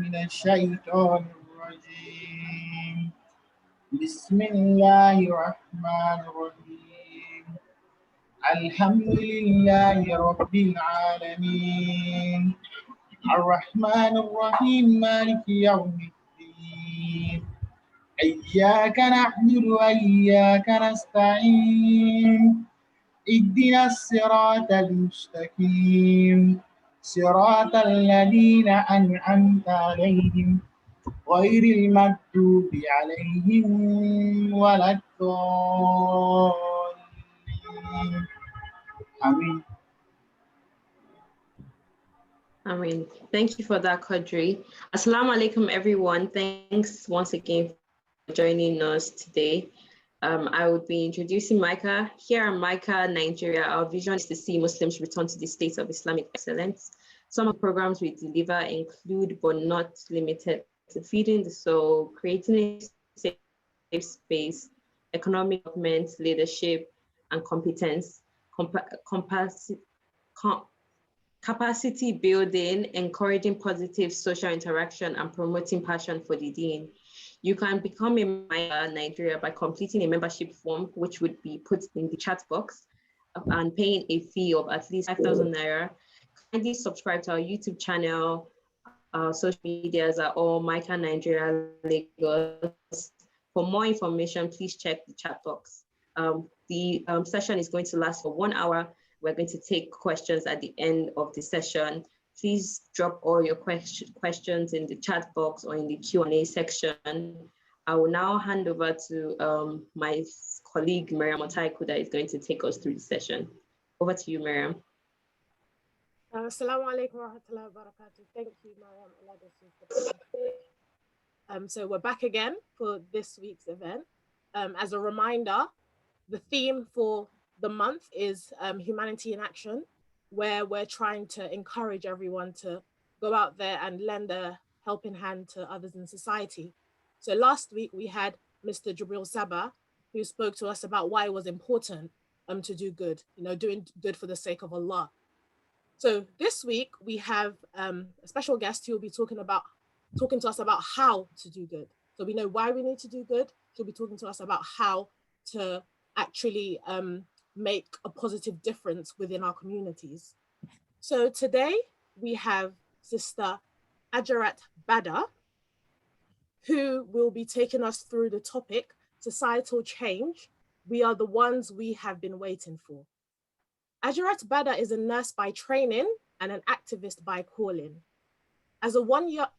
من الشيطان الرجيم بسم الله الرحمن الرحيم الحمد لله رب العالمين الرحمن الرحيم مالك يوم الدين إياك نعبد وإياك نستعين اهدنا الصراط المستقيم صراط الذين أنعمت عليهم غير المغضوب عليهم ولا الضالين آمين. Amen. Thank you for that, Quadri. Assalamu alaikum, everyone. Thanks once again for joining us today. I would be introducing Micah. Here in Micah, Nigeria, our vision is to see Muslims return to the state of Islamic excellence. Some of the programs we deliver include, but not limited to, feeding the soul, creating a safe space, economic development, leadership, and competence, capacity building, encouraging positive social interaction, and promoting passion for the deen. You can become a member in Nigeria by completing a membership form, which would be put in the chat box, and paying a fee of at least 5,000 naira. Kindly subscribe to our YouTube channel. Our social medias are all Micah Nigeria Lagos. For more information, please check the chat box. The session is going to last for 1 hour. We're going to take questions at the end of the session. Please drop all your questions in the chat box or in the Q&A section. I will now hand over to my colleague, Miriam Otaiku, that is going to take us through the session. Over to you, Miriam. Assalamu alaikum wa rahmatullahi wa barakatuh. Thank you, Miriam. So we're back again for this week's event. As a reminder, the theme for the month is Humanity in Action, where we're trying to encourage everyone to go out there and lend a helping hand to others in society. So last week we had Mr. Jibril Sabah, who spoke to us about why it was important to do good, doing good for the sake of Allah. So this week we have a special guest who will be talking to us about how to do good. So we know why we need to do good. She'll be talking to us about how to actually make a positive difference within our communities. So today we have Sister Ajarat Bada, who will be taking us through the topic, Societal Change. We are the ones we have been waiting for. Ajarat Bada is a nurse by training and an activist by calling. As a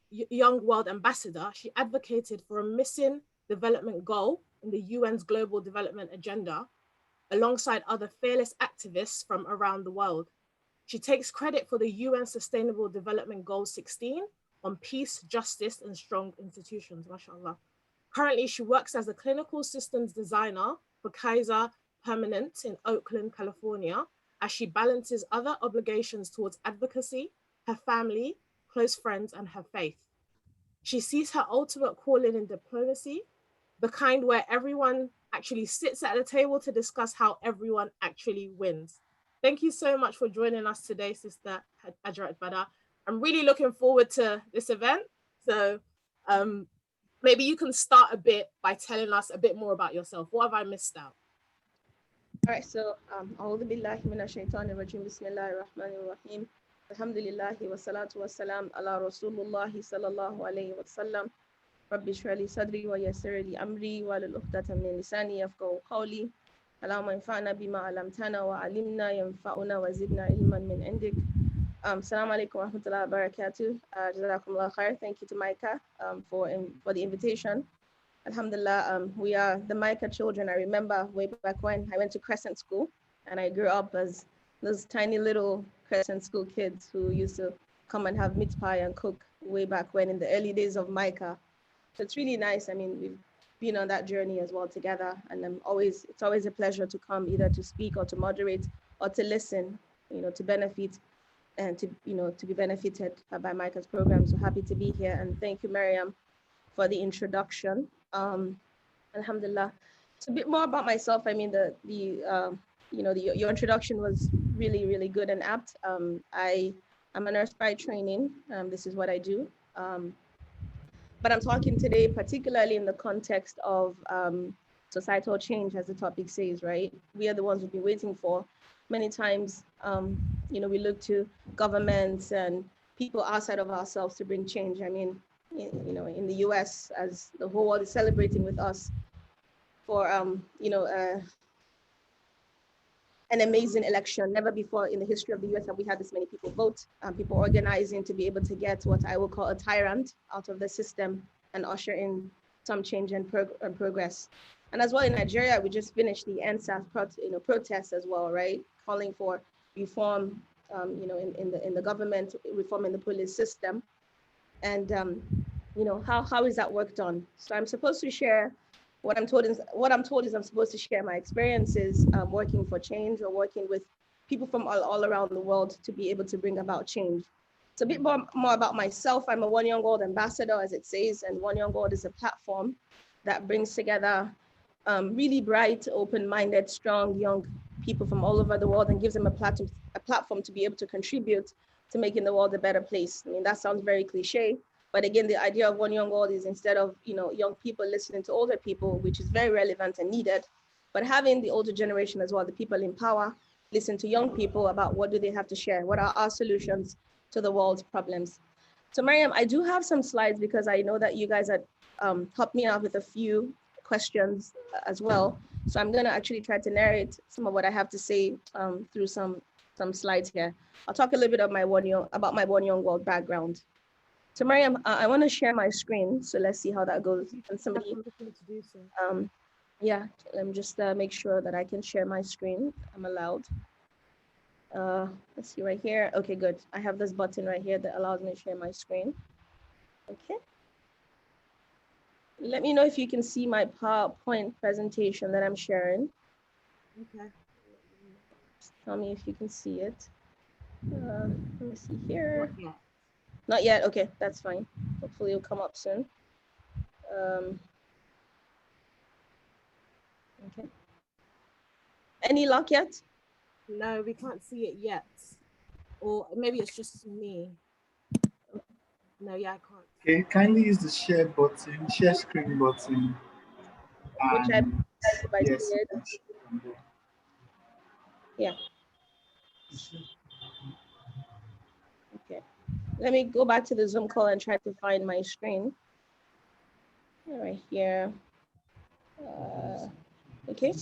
young world ambassador, she advocated for a missing development goal in the UN's Global Development Agenda, alongside other fearless activists from around the world. She takes credit for the UN Sustainable Development Goal 16 on peace, justice, and strong institutions, mashallah. Currently, she works as a clinical systems designer for Kaiser Permanente in Oakland, California, as she balances other obligations towards advocacy, her family, close friends, and her faith. She sees her ultimate calling in diplomacy, the kind where everyone actually sits at the table to discuss how everyone actually wins. Thank you so much for joining us today, Sister Ajarat Bada. I'm really looking forward to this event. So maybe you can start a bit by telling us a bit more about yourself. What have I missed out? All right, so A'udhu billahi minash shaitanir rajim, bismillahir rahmanir rahim. Alhamdulillahi wa salatu wa salam ala Rasulullahi sallallahu alayhi wa sallam. Rabbi shrah li sadri wa yassir li amri wa lil uqdatan min lisani yafqahu qawli. Allahumma anfa'na bima 'allamtana wa 'allimna yanfa'una wa zidna ilman min 'indik. Assalamu alaikum wa rahmatullahi wa barakatuh. Jazakumullah khair. Thank you to Micah for the invitation. Alhamdulillah, we are the Micah children. I remember way back when I went to Crescent School, and I grew up as those tiny little Crescent School kids who used to come and have meat pie and cook way back when in the early days of Micah. So it's really nice. I mean, we've been on that journey as well together, and it's always a pleasure to come either to speak or to moderate or to listen, to benefit and to be benefited by Micah's program. So happy to be here, and thank you, Miriam, for the introduction. Alhamdulillah. So a bit more about myself. I mean, your introduction was really, really good and apt. I'm a nurse by training. This is what I do. But I'm talking today particularly in the context of societal change, as the topic says, right? We are the ones we've been waiting for. Many times, you know, we look to governments and people outside of ourselves to bring change. I mean, you know, in the US, as the whole world is celebrating with us for, you know, an amazing election. Never before in the history of the US have we had this many people vote, people organizing to be able to get what I will call a tyrant out of the system and usher in some change and progress. And as well in Nigeria, we just finished the NSAS protests as well, right? Calling for reform, you know, in the government, reform in the police system. And, you know, how is that work done? So I'm supposed to share what I'm told is I'm supposed to share my experiences working for change or working with people from all around the world to be able to bring about change. It's a bit more about myself. I'm a One Young World ambassador, as it says, and One Young World is a platform that brings together really bright, open-minded, strong young people from all over the world and gives them a platform to be able to contribute to making the world a better place. I mean, that sounds very cliche. But again, the idea of One Young World is instead of, you know, young people listening to older people, which is very relevant and needed, but having the older generation as well, the people in power, listen to young people about what do they have to share? What are our solutions to the world's problems? So Mariam, I do have some slides because I know that you guys had helped me out with a few questions as well. So I'm gonna actually try to narrate some of what I have to say through some slides here. I'll talk a little bit of about my One Young World background. So Mariam, I want to share my screen. So let's see how that goes. Can somebody, yeah, let me just make sure that I can share my screen. I'm allowed. Let's see right here. Okay, good. I have this button right here that allows me to share my screen. Okay. Let me know if you can see my PowerPoint presentation that I'm sharing. Okay. Just tell me if you can see it. Let me see here. Not yet. Not yet. Okay, that's fine. Hopefully it'll come up soon. Okay. Any luck yet? No, we can't see it yet. Or maybe it's just me. No, yeah, I can't. Okay, kindly use the share button, share screen button. Which I Yes. did. Yeah. Okay. Let me go back to the Zoom call and try to find my screen. Right here. Okay.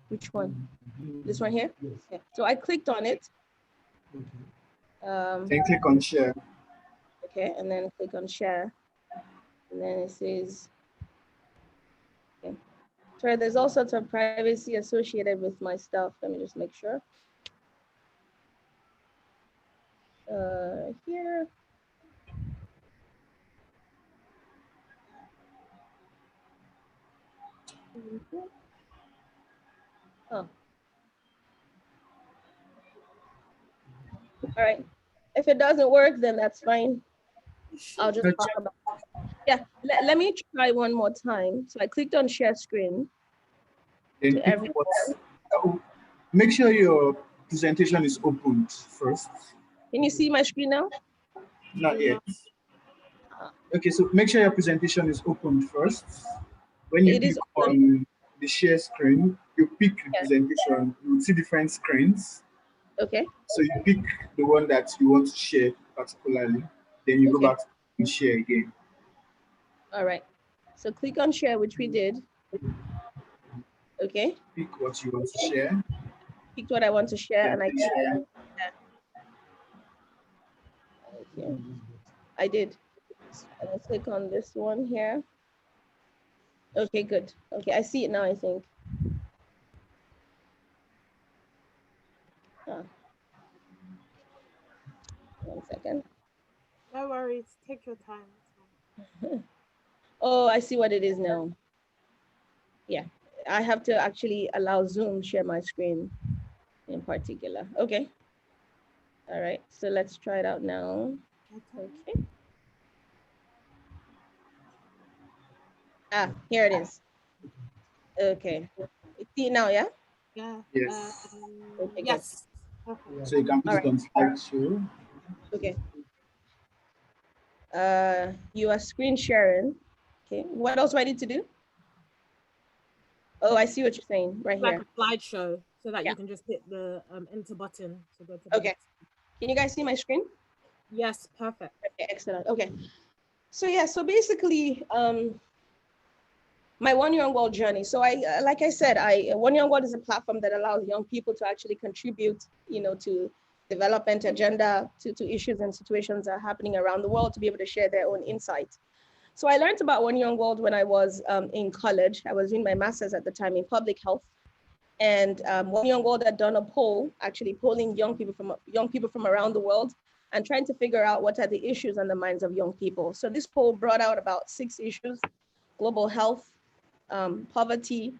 Which one? This one here? Okay. So I clicked on it. Then click on share. Okay, and then click on share. And then it says, okay. Sorry, there's all sorts of privacy associated with my stuff. Let me just make sure. Here. Oh. All right. If it doesn't work, then that's fine. I'll just talk about it. Yeah, let me try one more time. So I clicked on share screen. Then To pick what, make sure your presentation is opened first. Can you see my screen now? Not yet. Okay, so make sure your presentation is opened first. When you click on the share screen, you pick the presentation. You will see different screens. Okay. So you pick the one that you want to share particularly. Then you go back and share again. All right. So click on share, which we did. Okay. Pick what you want to share. Pick what I want to share, and I share. Okay. I did. And I click on this one here. Okay, good. Okay, I see it now, I think. Oh. 1 second. No worries. Take your time. Oh, I see what it is now. Yeah, I have to actually allow Zoom share my screen in particular. Okay. All right, so let's try it out now. Okay. Ah, here it is. Okay. You see it now, yeah? Yeah. Yes. Okay, yes. Okay. So you can put it on slideshow. Okay. You are screen sharing. Okay, what else do I need to do? Oh, I see what you're saying right like here. a slideshow so that Yeah. you can just hit the enter button to go to the Okay. next. Can you guys see my screen? Yes, perfect. Okay, excellent. Okay. So yeah, so basically, my One Young World journey. So like I said, One Young World is a platform that allows young people to actually contribute, to development agenda, to issues and situations that are happening around the world, to be able to share their own insights. So I learned about One Young World when I was in college. I was doing my master's at the time in public health. And One Young World had done a poll, actually polling young people from around the world and trying to figure out what are the issues on the minds of young people. So this poll brought out about 6 issues: global health, poverty,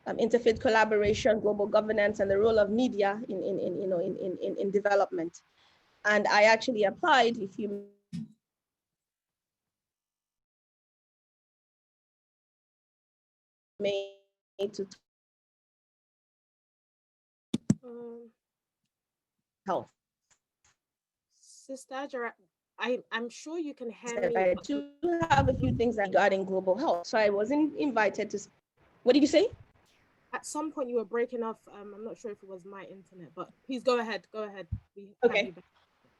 interfaith collaboration, global governance, and the role of media in development. And I actually applied, if you may, to health. Sister Ajarat, I'm sure you can hear me. I do have a few things regarding global health. So I wasn't invited to. What did you say? At some point you were breaking off. I'm not sure if it was my internet, but please go ahead. Go ahead. Okay.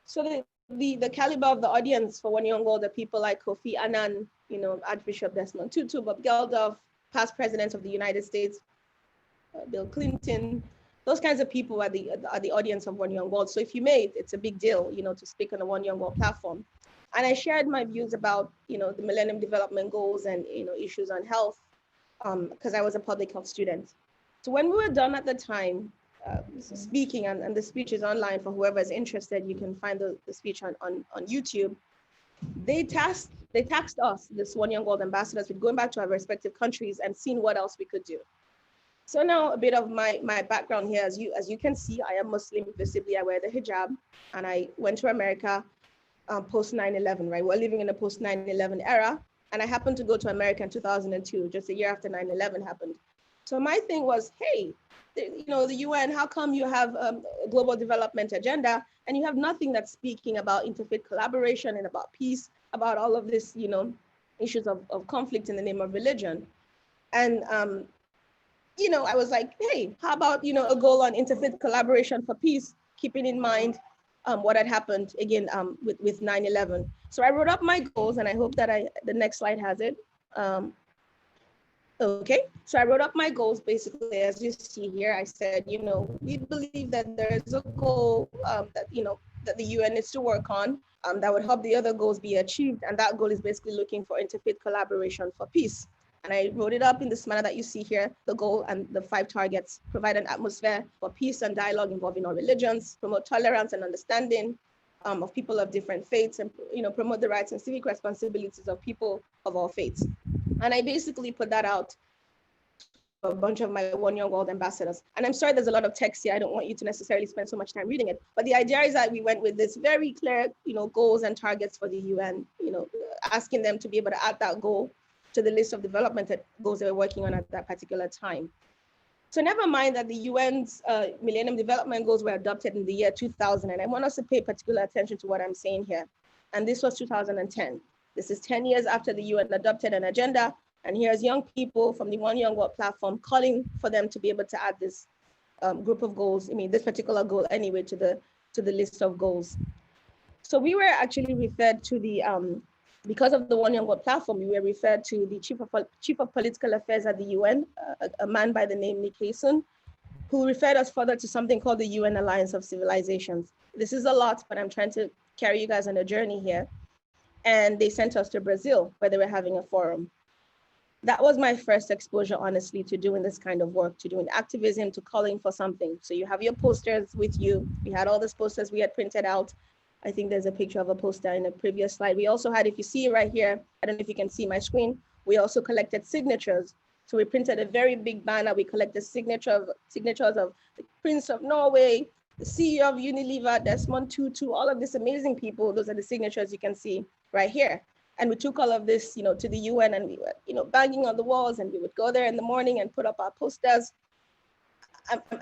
So the caliber of the audience for One Young World are people like Kofi Annan, Archbishop Desmond Tutu, Bob Geldof, past presidents of the United States, Bill Clinton. Those kinds of people are the audience of One Young World. So if you may, it's a big deal, to speak on the One Young World platform. And I shared my views about, the Millennium Development Goals and, issues on health, because I was a public health student. So when we were done at the time, speaking, and the speech is online for whoever is interested, you can find the speech on YouTube. They tasked us, this One Young World ambassadors, with going back to our respective countries and seeing what else we could do. So now a bit of my background here, as you can see, I am Muslim. Visibly, I wear the hijab, and I went to America post 9/11. Right, we're living in a post 9/11 era, and I happened to go to America in 2002, just a year after 9/11 happened. So my thing was, hey, the UN, how come you have a global development agenda and you have nothing that's speaking about interfaith collaboration and about peace, about all of this, issues of conflict in the name of religion? And I was like, hey, how about, a goal on interfaith collaboration for peace, keeping in mind what had happened again with 9/11. So I wrote up my goals, and I hope that the next slide has it. Okay, so I wrote up my goals basically, as you see here. I said, we believe that there is a goal that the UN needs to work on that would help the other goals be achieved. And that goal is basically looking for interfaith collaboration for peace. And I wrote it up in this manner that you see here: the goal and the 5 targets: provide an atmosphere for peace and dialogue involving all religions, promote tolerance and understanding of people of different faiths, and promote the rights and civic responsibilities of people of all faiths. And I basically put that out to a bunch of my One Young World ambassadors. And I'm sorry, there's a lot of text here. I don't want you to necessarily spend so much time reading it. But the idea is that we went with this very clear, goals and targets for the UN, asking them to be able to add that goal to the list of development goals they were working on at that particular time. So never mind that the UN's Millennium Development Goals were adopted in the year 2000. And I want us to pay particular attention to what I'm saying here. And this was 2010. This is 10 years after the UN adopted an agenda. And here's young people from the One Young World platform calling for them to be able to add this group of goals, this particular goal anyway, to the list of goals. So we were actually referred to the, because of the One Young World platform, we were referred to the Chief of Political Affairs at the UN, a man by the name Nick Hayson, who referred us further to something called the UN Alliance of Civilizations. This is a lot, but I'm trying to carry you guys on a journey here. And they sent us to Brazil, where they were having a forum. That was my first exposure, honestly, to doing this kind of work, to doing activism, to calling for something. So you have your posters with you. We had all these posters we had printed out. I think there's a picture of a poster in a previous slide. We also had, if you see right here, I don't know if you can see my screen, we also collected signatures. So we printed a very big banner. We collected signatures of the Prince of Norway, the CEO of Unilever, Desmond Tutu, all of these amazing people. Those are the signatures you can see right here. And we took all of this, to the UN, and we were, banging on the walls, and we would go there in the morning and put up our posters.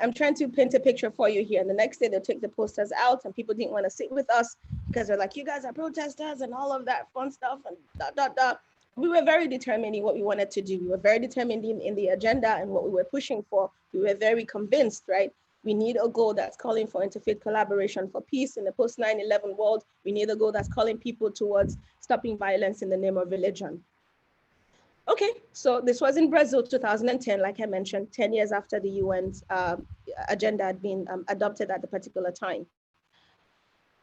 I'm trying to paint a picture for you here. And the next day they'll take the posters out and people didn't want to sit with us because they're like, you guys are protesters and all of that fun stuff and da, da, da. We were very determined in what we wanted to do. We were very determined in the agenda and what we were pushing for. We were very convinced, right? We need a goal that's calling for interfaith collaboration for peace in the post 9/11 world. We need a goal that's calling people towards stopping violence in the name of religion. Okay, so this was in Brazil, 2010, like I mentioned, 10 years after the UN's agenda had been adopted at the particular time.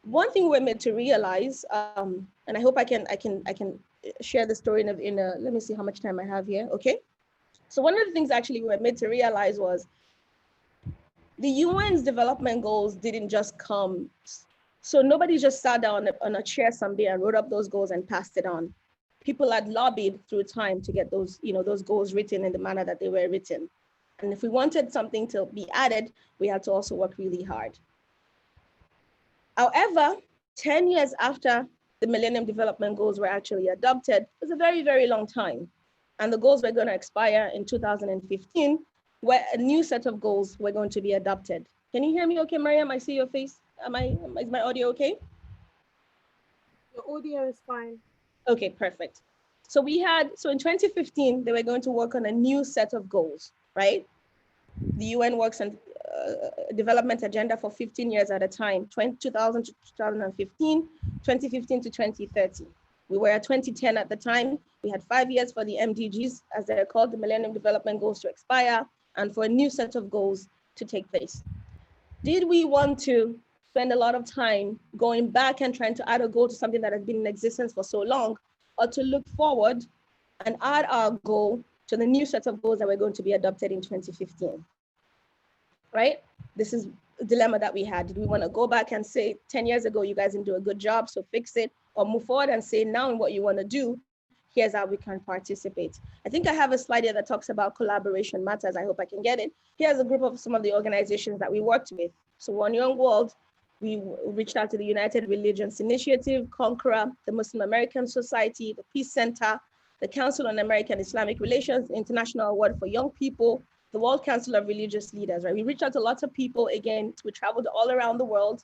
One thing we're made to realize, and I hope I can share the story in a, let me see how much time I have here, okay? So one of the things actually we were made to realize was the UN's development goals didn't just come. So nobody just sat down on a chair someday and wrote up those goals and passed it on. People had lobbied through time to get those, those goals written in the manner that they were written. And if we wanted something to be added, we had to also work really hard. However, 10 years after the Millennium Development Goals were actually adopted, it was a very, very long time. And the goals were going to expire in 2015, where a new set of goals were going to be adopted. Can you hear me okay, Mariam? I see your face. Is my audio okay? Your audio is fine. Okay, perfect. So in 2015, they were going to work on a new set of goals, right? The UN works on development agenda for 15 years at a time, 2000 to 2015, 2015 to 2030. We were at 2010 at the time. We had 5 years for the MDGs, as they're called, the Millennium Development Goals, to expire and for a new set of goals to take place. Did we want to spend a lot of time going back and trying to add a goal to something that has been in existence for so long, or to look forward and add our goal to the new set of goals that were going to be adopted in 2015, right? This is a dilemma that we had. Did we want to go back and say, 10 years ago, you guys didn't do a good job, so fix it, or move forward and say, now in what you want to do, here's how we can participate. I think I have a slide here that talks about collaboration matters. I hope I can get it. Here's a group of some of the organizations that we worked with. So One Young World, we reached out to the United Religions Initiative, Conqueror, the Muslim American Society, the Peace Center, the Council on American Islamic Relations, International Award for Young People, the World Council of Religious Leaders, right? We reached out to lots of people. Again, we traveled all around the world,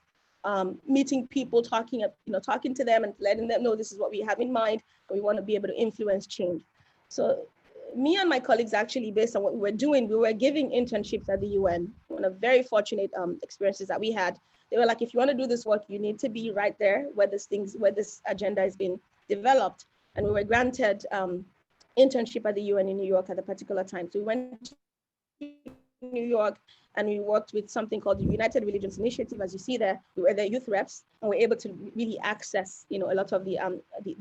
meeting people, talking to them and letting them know this is what we have in mind, and we want to be able to influence change. So me and my colleagues, actually, based on what we were doing, we were giving internships at the UN. One of the very fortunate experiences that we had. They were like, if you want to do this work, you need to be right there where this agenda is being developed. And we were granted internship at the UN in New York at a particular time. So we went to New York and we worked with something called the United Religions Initiative. As you see there, we were their youth reps and we're able to really access, a lot of the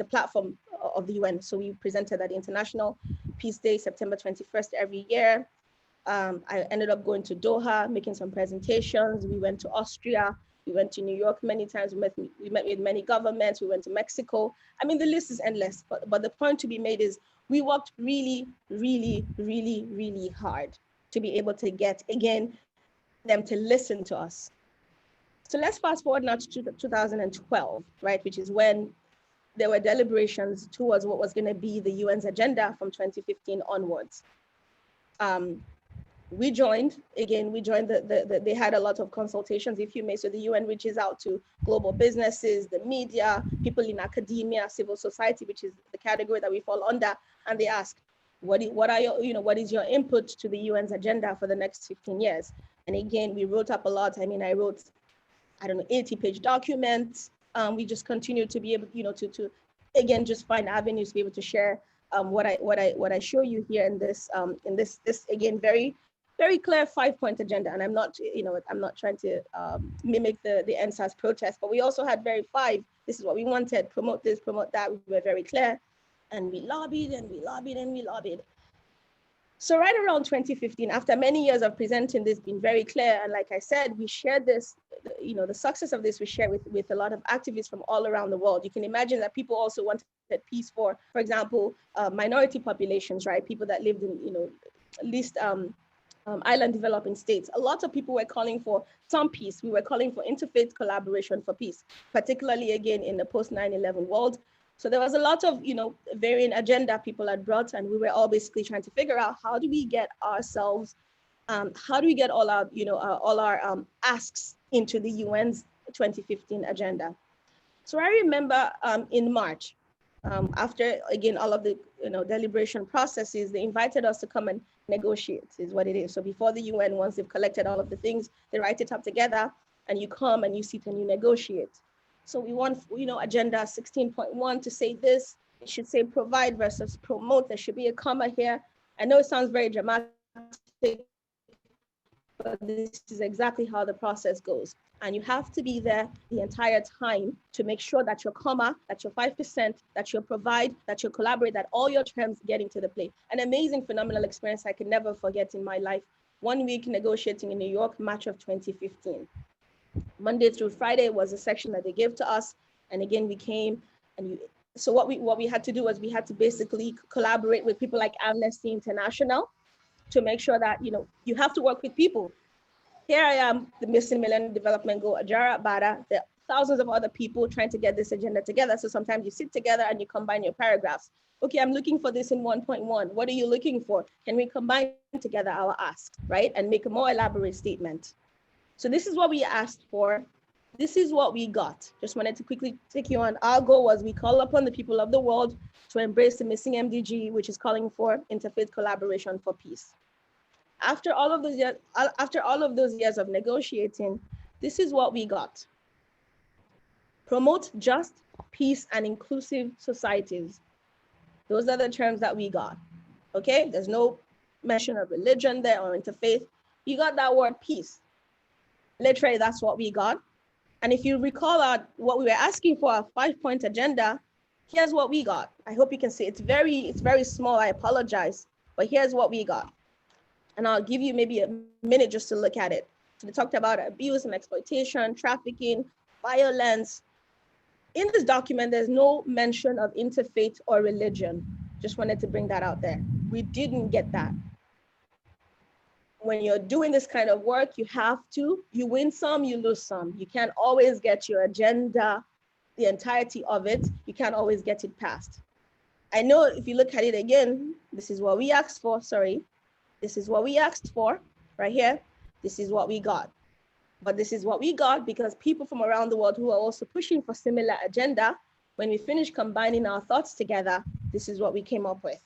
platform of the UN. So we presented at the International Peace Day, September 21st every year. I ended up going to Doha, making some presentations. We went to Austria. We went to New York many times. We met with many governments. We went to Mexico. I mean, the list is endless. But the point to be made is we worked really, really, really, really hard to be able to get, again, them to listen to us. So let's fast forward now to 2012, right, which is when there were deliberations towards what was going to be the UN's agenda from 2015 onwards. We joined, they had a lot of consultations, if you may. So the UN reaches out to global businesses, the media, people in academia, civil society, which is the category that we fall under. And they ask, what is your input to the UN's agenda for the next 15 years? And again, we wrote up a lot. I mean, I wrote, 80-page documents. We just continued to be able, to again, just find avenues to be able to share what I show you here in this again, very, very clear 5-point agenda. And I'm not trying to mimic the NSAS protest, but we also had very 5. This is what we wanted, promote this, promote that. We were very clear, and we lobbied and we lobbied and we lobbied. So right around 2015, after many years of presenting this, being very clear, and like I said, we shared this, the success of this we shared with a lot of activists from all around the world. You can imagine that people also wanted peace for example, minority populations, right? People that lived in, least island developing states. A lot of people were calling for some peace. We were calling for interfaith collaboration for peace, particularly again in the post 9/11 world. So there was a lot of, varying agenda people had brought, and we were all basically trying to figure out how do we get ourselves how do we get all our asks into the UN's 2015 agenda? So I remember in March, after again all of the deliberation processes, they invited us to come and negotiate, is what it is. So before the UN, once they've collected all of the things, they write it up together, and you come and you sit and you negotiate. So we want agenda 16.1 to say this. It should say provide versus promote. There should be a comma here. I know it sounds very dramatic, but this is exactly how the process goes. And you have to be there the entire time to make sure that your comma, that your 5%, that you provide, that you collaborate, that all your terms get into the play. An amazing, phenomenal experience I can never forget in my life. 1 week negotiating in New York, March of 2015. Monday through Friday was a section that they gave to us. And again, we came and so what we had to do was we had to basically collaborate with people like Amnesty International to make sure that, you have to work with people. Here I am, the Missing Millennium Development Goal, Ajarat Bada. There are thousands of other people trying to get this agenda together. So sometimes you sit together and you combine your paragraphs. Okay, I'm looking for this in 1.1. What are you looking for? Can we combine together our ask, right? And make a more elaborate statement. So this is what we asked for. This is what we got. Just wanted to quickly take you on. Our goal was we call upon the people of the world to embrace the Missing Mdg, which is calling for interfaith collaboration for peace. After all of those years of negotiating, this is what we got. Promote just, peace, and inclusive societies. Those are the terms that we got. Okay, there's no mention of religion there or interfaith. You got that word peace. Literally, that's what we got. And if you recall what we were asking for, a 5-point agenda, here's what we got. I hope you can see. It's very small. I apologize, but here's what we got. And I'll give you maybe a minute just to look at it. So they talked about abuse and exploitation, trafficking, violence. In this document, there's no mention of interfaith or religion. Just wanted to bring that out there. We didn't get that. When you're doing this kind of work, you win some, you lose some. You can't always get your agenda, the entirety of it. You can't always get it passed. I know if you look at it again, this is what we asked for, This is what we asked for right here. This is what we got. But this is what we got because people from around the world who are also pushing for similar agenda, when we finish combining our thoughts together, this is what we came up with.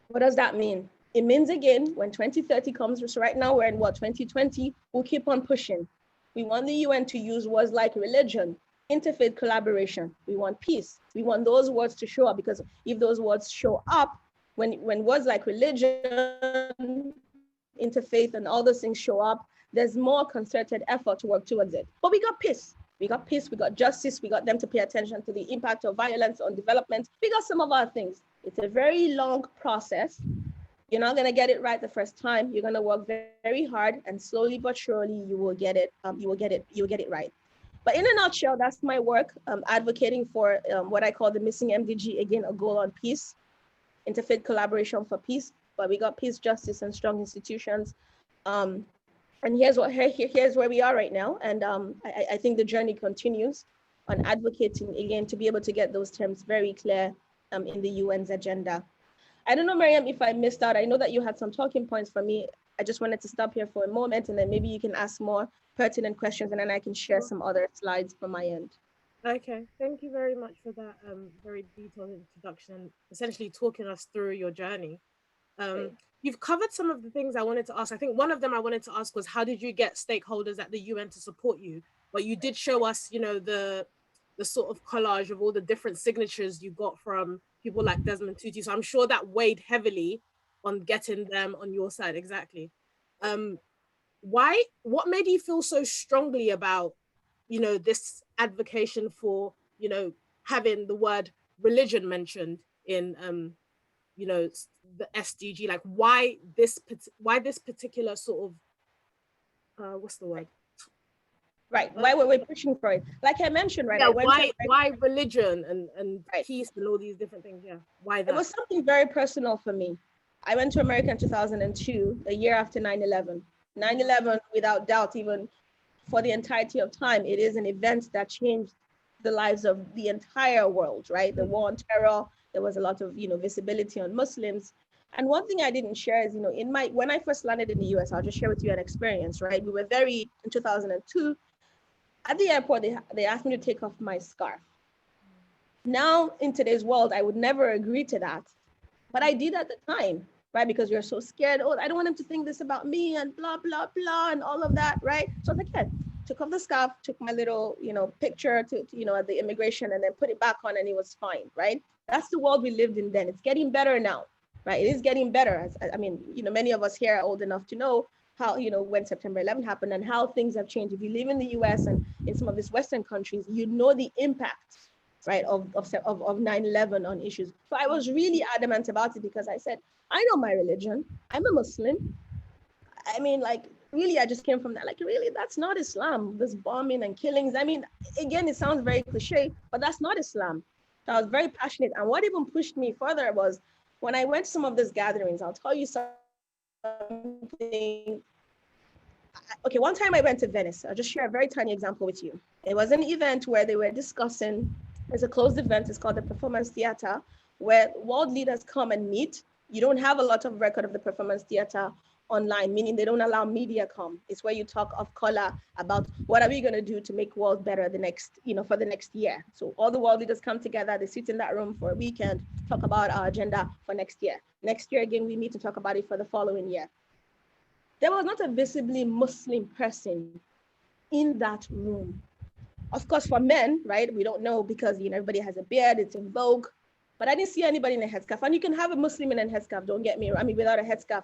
What does that mean? It means, again, when 2030 comes, so right now we're in 2020, we'll keep on pushing. We want the UN to use words like religion, interfaith collaboration. We want peace. We want those words to show up because if those words show up, when words like religion, interfaith, and all those things show up, there's more concerted effort to work towards it. But we got peace. We got peace, we got justice, we got them to pay attention to the impact of violence on development. We got some of our things. It's a very long process. You're not going to get it right the first time. You're going to work very hard, and slowly but surely you will get it. You will get it right. But in a nutshell, that's my work, advocating for what I call the Missing Mdg. Again, a goal on peace, interfaith collaboration for peace. But we got peace, justice, and strong institutions. And here's where we are right now. And I think the journey continues on advocating again to be able to get those terms very clear in the UN's agenda. I don't know, Miriam, if I missed out. I know that you had some talking points for me. I just wanted to stop here for a moment, and then maybe you can ask more pertinent questions, and then I can share some other slides from my end. Okay, thank you very much for that very detailed introduction, essentially talking us through your journey. You've covered some of the things I wanted to ask. I think one of them I wanted to ask was, how did you get stakeholders at the UN to support you? But you did show us, the sort of collage of all the different signatures you got from people like Desmond Tutu. So I'm sure that weighed heavily on getting them on your side. Exactly. What made you feel so strongly about, this advocation for, having the word religion mentioned in, the SDG? Like, why this particular sort of, what's the word? Right. Why were we pushing for it? Like I mentioned, right? Yeah, why religion and right. peace and all these different things? Yeah. Why that? It was something very personal for me. I went to America in 2002, a year after 9/11. 9/11, without doubt, even for the entirety of time, it is an event that changed the lives of the entire world, right? The war on terror, there was a lot of, visibility on Muslims. And one thing I didn't share is, when I first landed in the US, I'll just share with you an experience, right? We were in 2002, at the airport, they asked me to take off my scarf. Now, in today's world, I would never agree to that. But I did at the time, right? Because you're so scared. Oh, I don't want them to think this about me and blah, blah, blah, and all of that, right? So I was like, yeah, took off the scarf, took my little, picture to at the immigration, and then put it back on, and it was fine, right? That's the world we lived in then. It's getting better now, right? It is getting better. I mean, many of us here are old enough to know how, when September 11 happened and how things have changed. If you live in the US and in some of these Western countries, you know the impact, right, of 9/11 on issues. So I was really adamant about it because I said, I know my religion. I'm a Muslim. I mean, like, really, I just came from that. Like, really, that's not Islam, this bombing and killings. I mean, again, it sounds very cliche, but that's not Islam. So I was very passionate. And what even pushed me further was when I went to some of these gatherings, I'll tell you something. Okay, one time I went to Venice. I'll just share a very tiny example with you. It was an event where they were discussing, it's a closed event, it's called the Performance Theater, where world leaders come and meet. You don't have a lot of record of the Performance Theater online, meaning they don't allow media come. It's where you talk of color about what are we going to do to make world better for the next year. So all the world leaders come together, they sit in that room for a weekend, talk about our agenda for next year. Next year again, we meet to talk about it for the following year. There was not a visibly Muslim person in that room. Of course, for men, right, we don't know because everybody has a beard, it's in vogue. But I didn't see anybody in a headscarf. And you can have a Muslim in a headscarf, don't get me wrong. I mean, without a headscarf,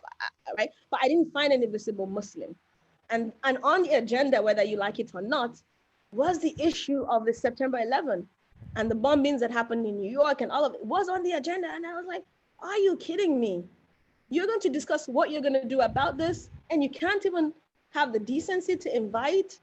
right? But I didn't find any visible Muslim. And on the agenda, whether you like it or not, was the issue of the September 11 and the bombings that happened in New York and all of it was on the agenda. And I was like, are you kidding me? You're going to discuss what you're going to do about this, and you can't even have the decency to invite,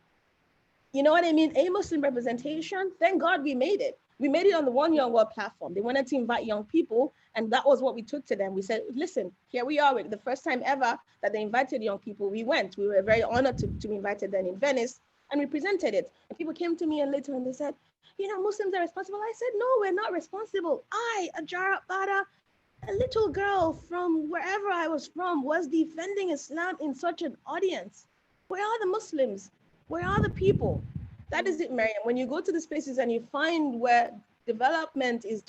you know what I mean, a Muslim representation. Thank God we made it. We made it on the One Young World platform. They wanted to invite young people, and that was what we took to them. We said, listen, here we are. The first time ever that they invited young people, we went. We were very honored to be invited then in Venice, and we presented it. And people came to me and later and they said, Muslims are responsible. I said, no, we're not responsible. I, Ajarat Bada, a little girl from wherever I was from, was defending Islam in such an audience. Where are the Muslims? Where are the people? That is it, Miriam. When you go to the spaces and you find where development is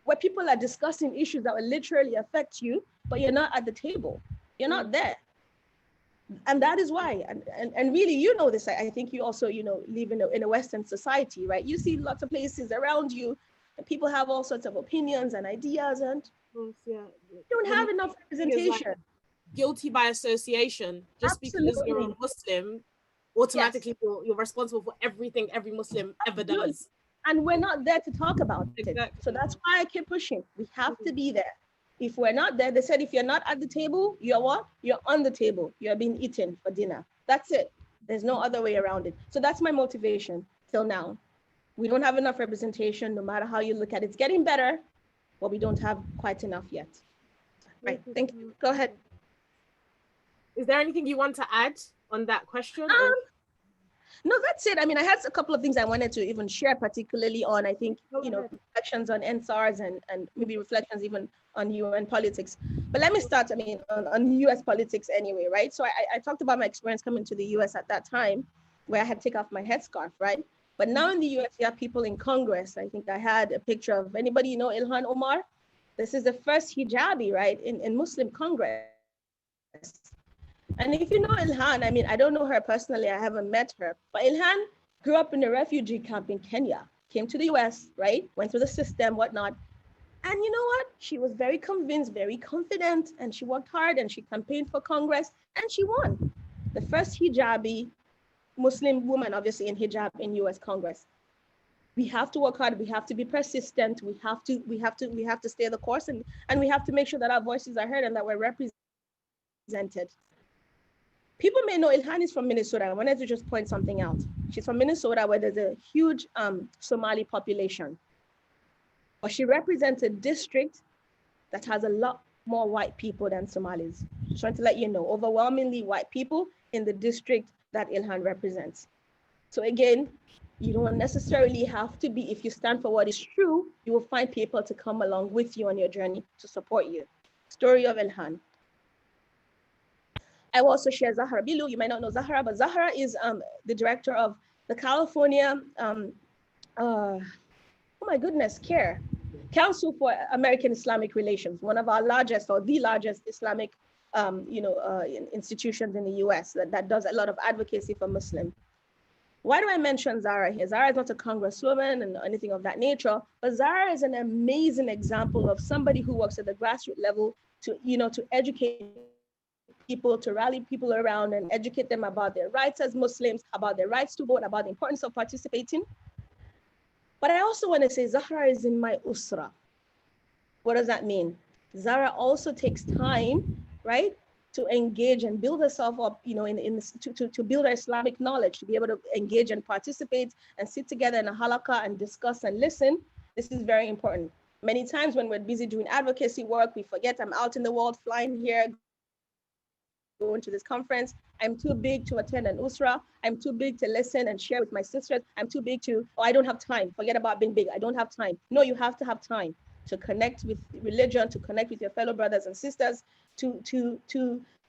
where people are discussing issues that will literally affect you, but you're not at the table. You're not there. And that is why, and really, this, I think you also, live in a Western society, right? You see lots of places around you, and people have all sorts of opinions and ideas, and you don't have enough representation. Like guilty by association, just Absolutely. Because you're a Muslim, automatically you're responsible for everything every Muslim ever does. And we're not there to talk about it. So that's why I keep pushing. We have to be there. If we're not there, they said, if you're not at the table, you're what? You're on the table. You're being eaten for dinner. That's it. There's no other way around it. So that's my motivation till now. We don't have enough representation, no matter how you look at it. It's getting better, but we don't have quite enough yet. Right, thank you. Go ahead. Is there anything you want to add on that question? No, that's it. I mean, I had a couple of things I wanted to even share, particularly on, I think, reflections on NSARS and maybe reflections even on UN politics. But let me start, on US politics anyway, right? So I talked about my experience coming to the US at that time, where I had to take off my headscarf, right? But now in the US, you have people in Congress. I think I had a picture of, anybody know Ilhan Omar? This is the first hijabi, right, in Muslim Congress. And if you know Ilhan, I don't know her personally, I haven't met her, but Ilhan grew up in a refugee camp in Kenya, came to the US, right? Went through the system, whatnot. And you know what? She was very convinced, very confident, and she worked hard and she campaigned for Congress and she won. The first hijabi Muslim woman, obviously, in hijab in US Congress. We have to work hard, we have to be persistent, we have to stay the course, and we have to make sure that our voices are heard and that we're represented. People may know Ilhan is from Minnesota. I wanted to just point something out. She's from Minnesota, where there's a huge Somali population. But she represents a district that has a lot more white people than Somalis. Just trying to let you know, overwhelmingly white people in the district that Ilhan represents. So again, you don't necessarily have to be, if you stand for what is true, you will find people to come along with you on your journey to support you. Story of Ilhan. I will also share Zahra Bilu. You might not know Zahra, but Zahra is the director of the California, oh my goodness, CARE, Council for American Islamic Relations, one of our largest or the largest Islamic institutions in the US that does a lot of advocacy for Muslims. Why do I mention Zahra here? Zahra is not a congresswoman and anything of that nature, but Zahra is an amazing example of somebody who works at the grassroots level to educate people, to rally people around and educate them about their rights as Muslims, about their rights to vote, about the importance of participating. But I also want to say Zahra is in my usra. What does that mean? Zahra also takes time, right, to engage and build herself up, to build her Islamic knowledge, to be able to engage and participate and sit together in a halaqah and discuss and listen. This is very important. Many times when we're busy doing advocacy work, we forget I'm out in the world, flying here, going to this conference. I'm too big to attend an usra. I'm too big to listen and share with my sisters. I'm too big to, I don't have time. Forget about being big. I don't have time. No, you have to have time to connect with religion, to connect with your fellow brothers and sisters, to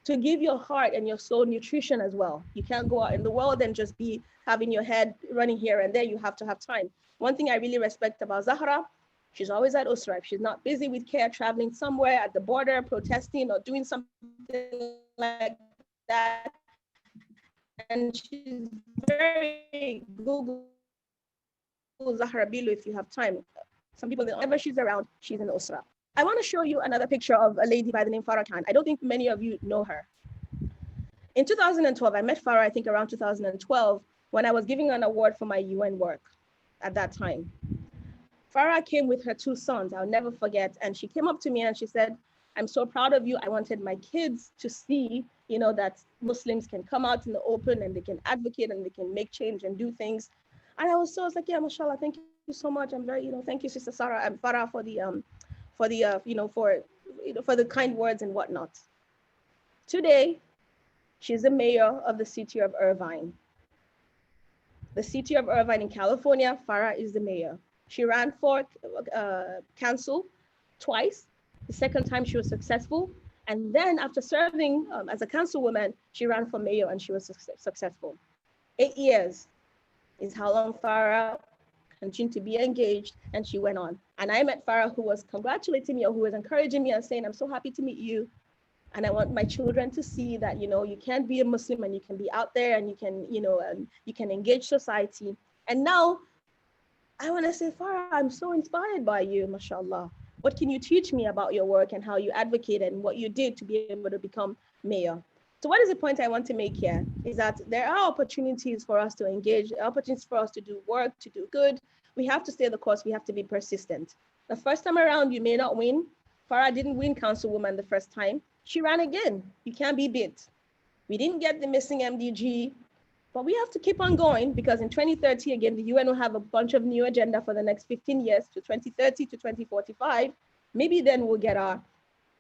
give your heart and your soul nutrition as well. You can't go out in the world and just be having your head running here and there. You have to have time. One thing I really respect about Zahra, she's always at Usra. If she's not busy with CARE, traveling somewhere at the border, protesting or doing something like that. And she's very Google Zahra Bilu if you have time. Some people, whenever she's around, she's in Usra. I want to show you another picture of a lady by the name Farah Khan. I don't think many of you know her. In 2012, I met Farah, I think around 2012, when I was giving an award for my UN work at that time. Farah came with her 2 sons, I'll never forget. And she came up to me and she said, I'm so proud of you. I wanted my kids to see, that Muslims can come out in the open and they can advocate and they can make change and do things. And I was like, yeah, mashallah, thank you so much. I'm very, thank you, Sister Sarah and Farah for the kind words and whatnot. Today, she's the mayor of the city of Irvine. The city of Irvine in California, Farah is the mayor. She ran for council twice. The second time she was successful. And then after serving as a councilwoman, she ran for mayor and she was successful. 8 years is how long Farah continued to be engaged, and she went on. And I met Farah, who was congratulating me or who was encouraging me and saying, I'm so happy to meet you. And I want my children to see that, you can't be a Muslim and you can be out there and you can, you can engage society. And now I want to say, Farah, I'm so inspired by you, mashallah. What can you teach me about your work and how you advocated and what you did to be able to become mayor? So what is the point I want to make here is that there are opportunities for us to engage, opportunities for us to do work, to do good. We have to stay the course. We have to be persistent. The first time around, you may not win. Farah didn't win councilwoman the first time. She ran again. You can't be beat. We didn't get the Missing Mdg, but we have to keep on going because in 2030, again, the UN will have a bunch of new agenda for the next 15 years to 2030 to 2045. Maybe then we'll get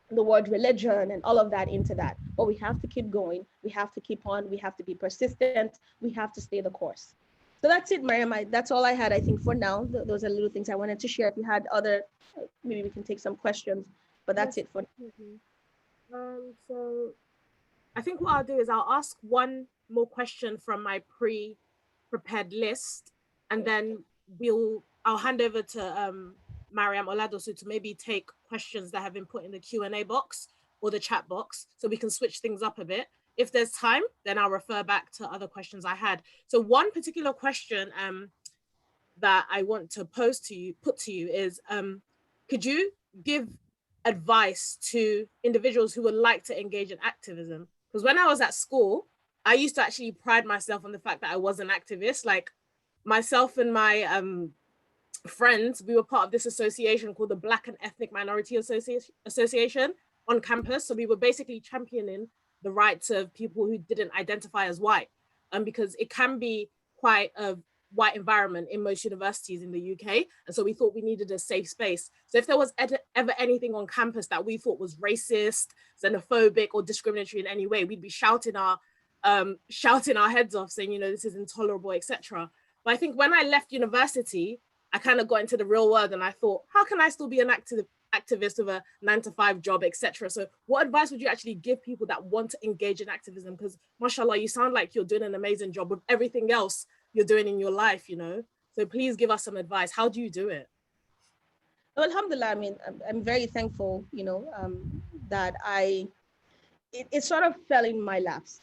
the word religion and all of that into that. But we have to keep going. We have to keep on. We have to be persistent. We have to stay the course. So that's it, Mariam. That's all I had, I think, for now. Those are little things I wanted to share. If you had other, maybe we can take some questions, but that's it for now. So I think what I'll do is I'll ask one more question from my pre-prepared list, and then I'll hand over to Mariam Oladosu to maybe take questions that have been put in the Q&A box or the chat box, so we can switch things up a bit. If there's time, then I'll refer back to other questions I had. So one particular question that I want to put to you is, could you give advice to individuals who would like to engage in activism? Because when I was at school, I used to actually pride myself on the fact that I was an activist. Like myself and my friends, we were part of this association called the Black and Ethnic Minority Association on campus. So we were basically championing the rights of people who didn't identify as white, because it can be quite a white environment in most universities in the UK. And so we thought we needed a safe space. So if there was ever anything on campus that we thought was racist, xenophobic, or discriminatory in any way, we'd be shouting our heads off saying, this is intolerable, etc. But I think when I left university, I kind of got into the real world and I thought, how can I still be an activist with a 9-to-5 job, etc. So what advice would you actually give people that want to engage in activism? Because mashallah, you sound like you're doing an amazing job with everything else you're doing in your life, you know? So please give us some advice. How do you do it? Well, alhamdulillah, I mean, I'm very thankful, that it sort of fell in my laps,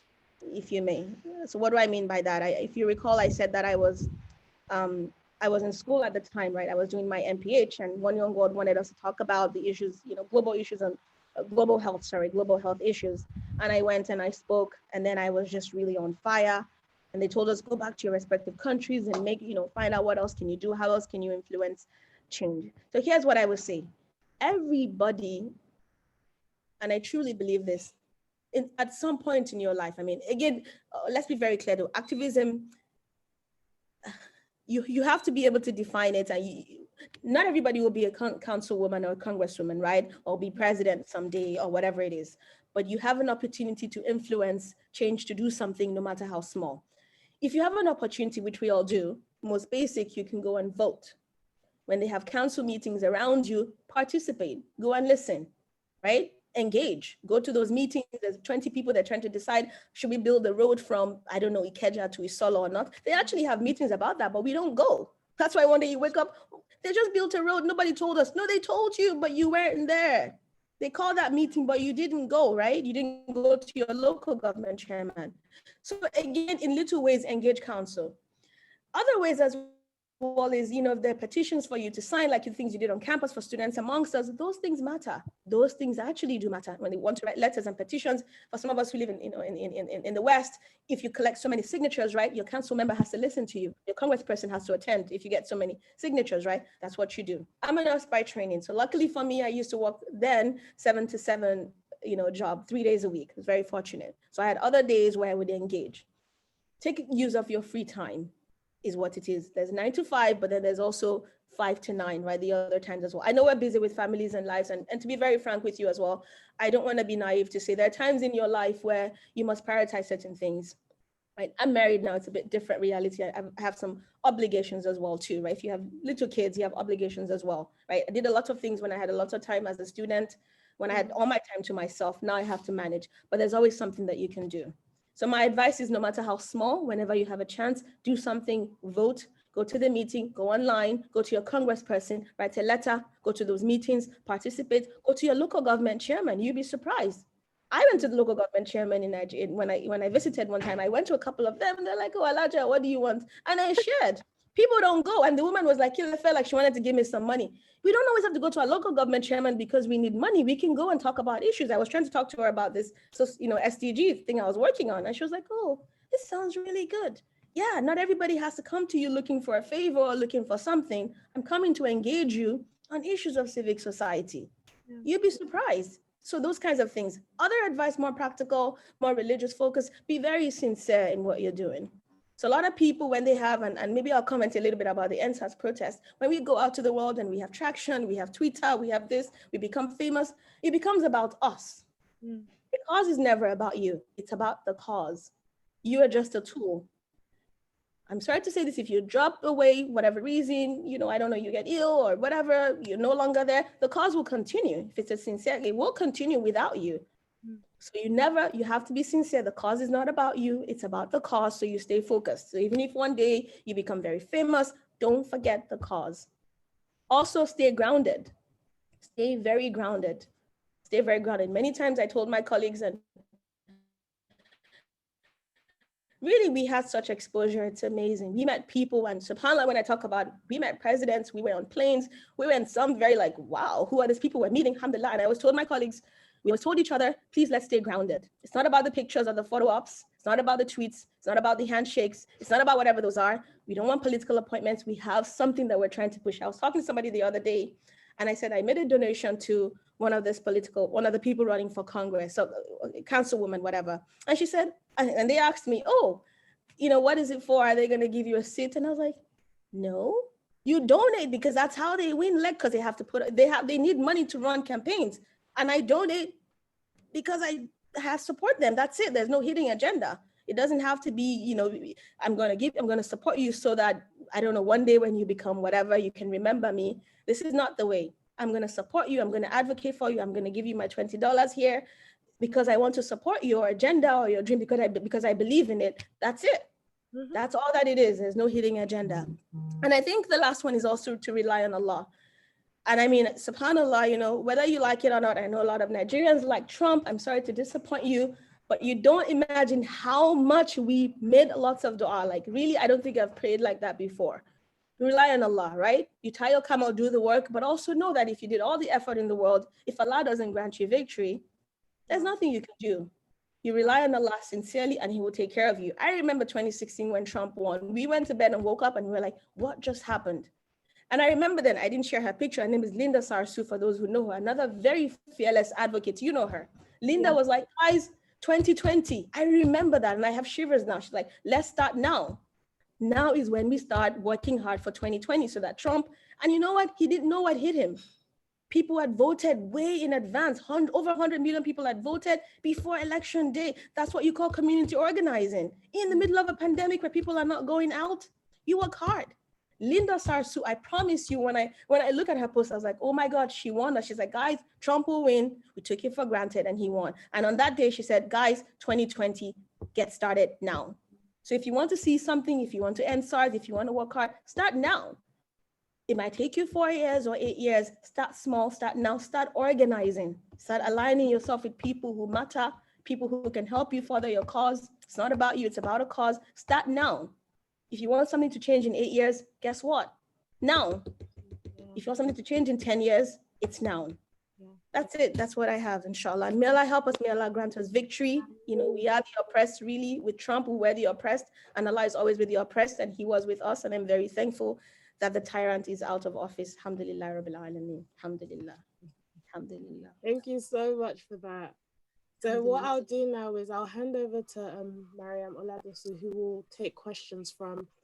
if you may. So what do I mean by that? If you recall, I said that I was in school at the time, right? I was doing my MPH, and one young God wanted us to talk about the issues, global issues and global health issues. And I went and I spoke, and then I was just really on fire. And they told us, go back to your respective countries and find out what else can you do? How else can you influence change? So here's what I would say. Everybody, and I truly believe this, at some point in your life, I mean, again, let's be very clear though, activism, you have to be able to define it, and not everybody will be a councilwoman or a congresswoman, right? Or be president someday or whatever it is, but you have an opportunity to influence change, to do something no matter how small. If you have an opportunity, which we all do, most basic, you can go and vote. When they have council meetings around you, participate, go and listen, right? Engage, go to those meetings. There's 20 people that are trying to decide, should we build the road from, I don't know, Ikeja to Isolo or not? They actually have meetings about that, but we don't go. That's why one day you wake up, they just built a road, nobody told us. No, they told you, but you weren't there. They called that meeting, but you didn't go, right? You didn't go to your local government chairman. So again, in little ways, engage council. Other ways as well is, if there are petitions for you to sign, like the things you did on campus for students amongst us, those things matter. Those things actually do matter. When they want to write letters and petitions, for some of us who live in the West, if you collect so many signatures, right, your council member has to listen to you. Your congressperson has to attend if you get so many signatures, right? That's what you do. I'm a nurse by training. So luckily for me, I used to work then 7 to 7, job 3 days a week. I was very fortunate. So I had other days where I would engage. Take use of your free time is what it is. There's 9 to 5, but then there's also 5 to 9, right? The other times as well. I know we're busy with families and lives, and to be very frank with you as well, I don't want to be naive to say there are times in your life where you must prioritize certain things, right? I'm married now, it's a bit different reality. I have some obligations as well too, right? If you have little kids, you have obligations as well, right? I did a lot of things when I had a lot of time as a student, when I had all my time to myself. Now I have to manage, but there's always something that you can do. So my advice is, no matter how small, whenever you have a chance, do something, vote, go to the meeting, go online, go to your congressperson, write a letter, go to those meetings, participate, go to your local government chairman. You'd be surprised. I went to the local government chairman in Nigeria. When I visited one time, I went to a couple of them and they're like, oh, Alaja, what do you want? And I shared. People don't go. And the woman was like, I felt like she wanted to give me some money. We don't always have to go to our local government chairman because we need money. We can go and talk about issues. I was trying to talk to her about this, SDG thing I was working on. And she was like, oh, this sounds really good. Yeah, not everybody has to come to you looking for a favor or looking for something. I'm coming to engage you on issues of civic society. Yeah. You'd be surprised. So those kinds of things. Other advice, more practical, more religious focus, be very sincere in what you're doing. So a lot of people, when they have, and maybe I'll comment a little bit about the NSAS protest, when we go out to the world and we have traction, we have Twitter, we have this, we become famous, it becomes about us. The cause is never about you. It's about the cause. You are just a tool. I'm sorry to say this, if you drop away, whatever reason, I don't know, you get ill or whatever, you're no longer there, the cause will continue. If it's a sincere, it will continue without you. So you have to be sincere. The cause is not about you, it's about the cause, so you stay focused. So even if one day you become very famous, don't forget the cause. Also stay grounded. Stay very grounded. Stay very grounded. Many times I told my colleagues, and really, we had such exposure. It's amazing. We met people, and subhanAllah, when I talk about, we met presidents, we were on planes, we were in some very like, wow, who are these people we're meeting? Alhamdulillah. And I always told my colleagues, we always told each other, please, let's stay grounded. It's not about the pictures or the photo ops. It's not about the tweets. It's not about the handshakes. It's not about whatever those are. We don't want political appointments. We have something that we're trying to push. I was talking to somebody the other day, and I said, I made a donation to one of the people running for Congress, so councilwoman, whatever. And she said, and they asked me, oh, what is it for? Are they going to give you a seat? And I was like, no, you donate because that's how they win, because they have to they need money to run campaigns. And I donate because I have support them. That's it. There's no hidden agenda. It doesn't have to be, I'm going to support you so that, I don't know, one day when you become whatever, you can remember me. This is not the way. I'm going to support you. I'm going to advocate for you. I'm going to give you my $20 here because I want to support your agenda or your dream because I believe in it. That's it. Mm-hmm. That's all that it is. There's no hidden agenda. And I think the last one is also to rely on Allah. And I mean, subhanAllah, you know, whether you like it or not, I know a lot of Nigerians like Trump. I'm sorry to disappoint you, but you don't imagine how much we made lots of dua. Like really, I don't think I've prayed like that before. Rely on Allah, right? You tie your camel, do the work, but also know that if you did all the effort in the world, if Allah doesn't grant you victory, there's nothing you can do. You rely on Allah sincerely and he will take care of you. I remember 2016 when Trump won. We went to bed and woke up and we were like, what just happened? And I remember then, I didn't share her picture. Her name is Linda Sarsu, for those who know her, another very fearless advocate. You know her. Linda was like, guys, 2020. I remember that. And I have shivers now. She's like, let's start now. Now is when we start working hard for 2020 so that Trump, and you know what? He didn't know what hit him. People had voted way in advance. Over 100 million people had voted before election day. That's what you call community organizing. In the middle of a pandemic where people are not going out, you work hard. Linda Sarsu, I promise you, when I look at her post, I was like, oh my God, she won. She's like, guys, Trump will win. We took it for granted and he won. And on that day, she said, guys, 2020, get started now. So if you want to see something, if you want to end SARS, if you want to work hard, start now. It might take you 4 years or 8 years. Start small, start now, start organizing, start aligning yourself with people who matter, people who can help you further your cause. It's not about you, it's about a cause. Start now. If you want something to change in 8 years, guess what? Now. If you want something to change in 10 years, it's now. That's it. That's what I have, inshallah. And may Allah help us. May Allah grant us victory. You know, we are the oppressed, really. With Trump, we were the oppressed, and Allah is always with the oppressed, and he was with us. And I'm very thankful that the tyrant is out of office. Alhamdulillah, Rabbil Alameen. Alhamdulillah. Alhamdulillah. Thank you so much for that. So what I'll do now is I'll hand over to Mariam Oladosu, who will take questions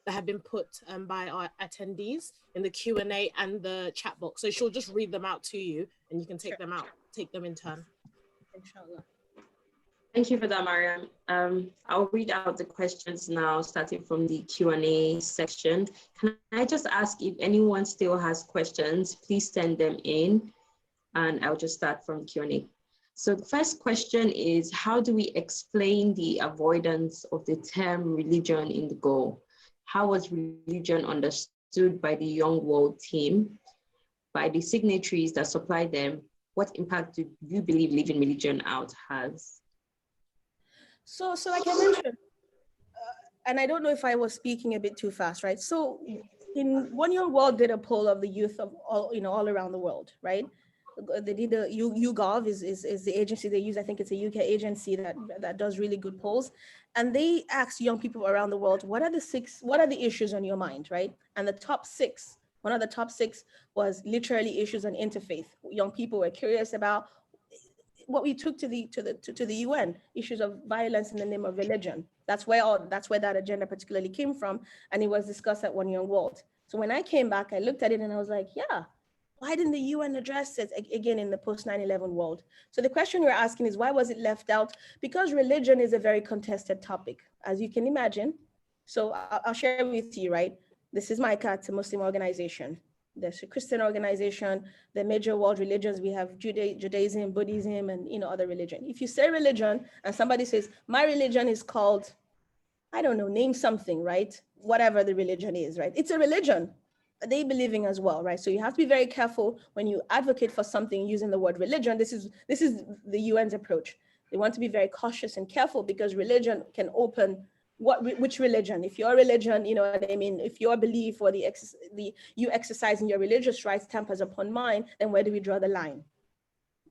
that have been put by our attendees in the Q&A and the chat box. So she'll just read them out to you and you can take them in turn. Inshallah. Thank you for that, Mariam. I'll read out the questions now, starting from the Q&A section. Can I just ask if anyone still has questions, please send them in and I'll just start from Q&A. So the first question is, how do we explain the avoidance of the term religion in the goal? How was religion understood by the Young World team, by the signatories that supplied them? What impact do you believe leaving religion out has? So like I mentioned, and I don't know if I was speaking a bit too fast, right? So in One Young World did a poll of the youth of all around the world, right? They did the YouGov is the agency they use. I think it's a UK agency that does really good polls. And they asked young people around the world, what are the issues on your mind, right? And one of the top six was literally issues on interfaith. Young people were curious about what we took to the UN, issues of violence in the name of religion. That's where that agenda particularly came from. And it was discussed at One Young World. So when I came back, I looked at it and I was like, yeah, why didn't the UN address it again in the post 9/11 world? So the question you're asking is, why was it left out? Because religion is a very contested topic, as you can imagine. So I'll share with you, right? This is MICA, it's a Muslim organization. There's a Christian organization, the major world religions. We have Judaism, Buddhism, and other religion. If you say religion and somebody says, my religion is called, I don't know, name something, right? Whatever the religion is, right? It's a religion. They believing as well, right? So you have to be very careful when you advocate for something using the word religion. This is the UN's approach. They want to be very cautious and careful because religion can open which religion. If your religion, you know what I mean, if your belief or you exercising your religious rights tampers upon mine, then where do we draw the line?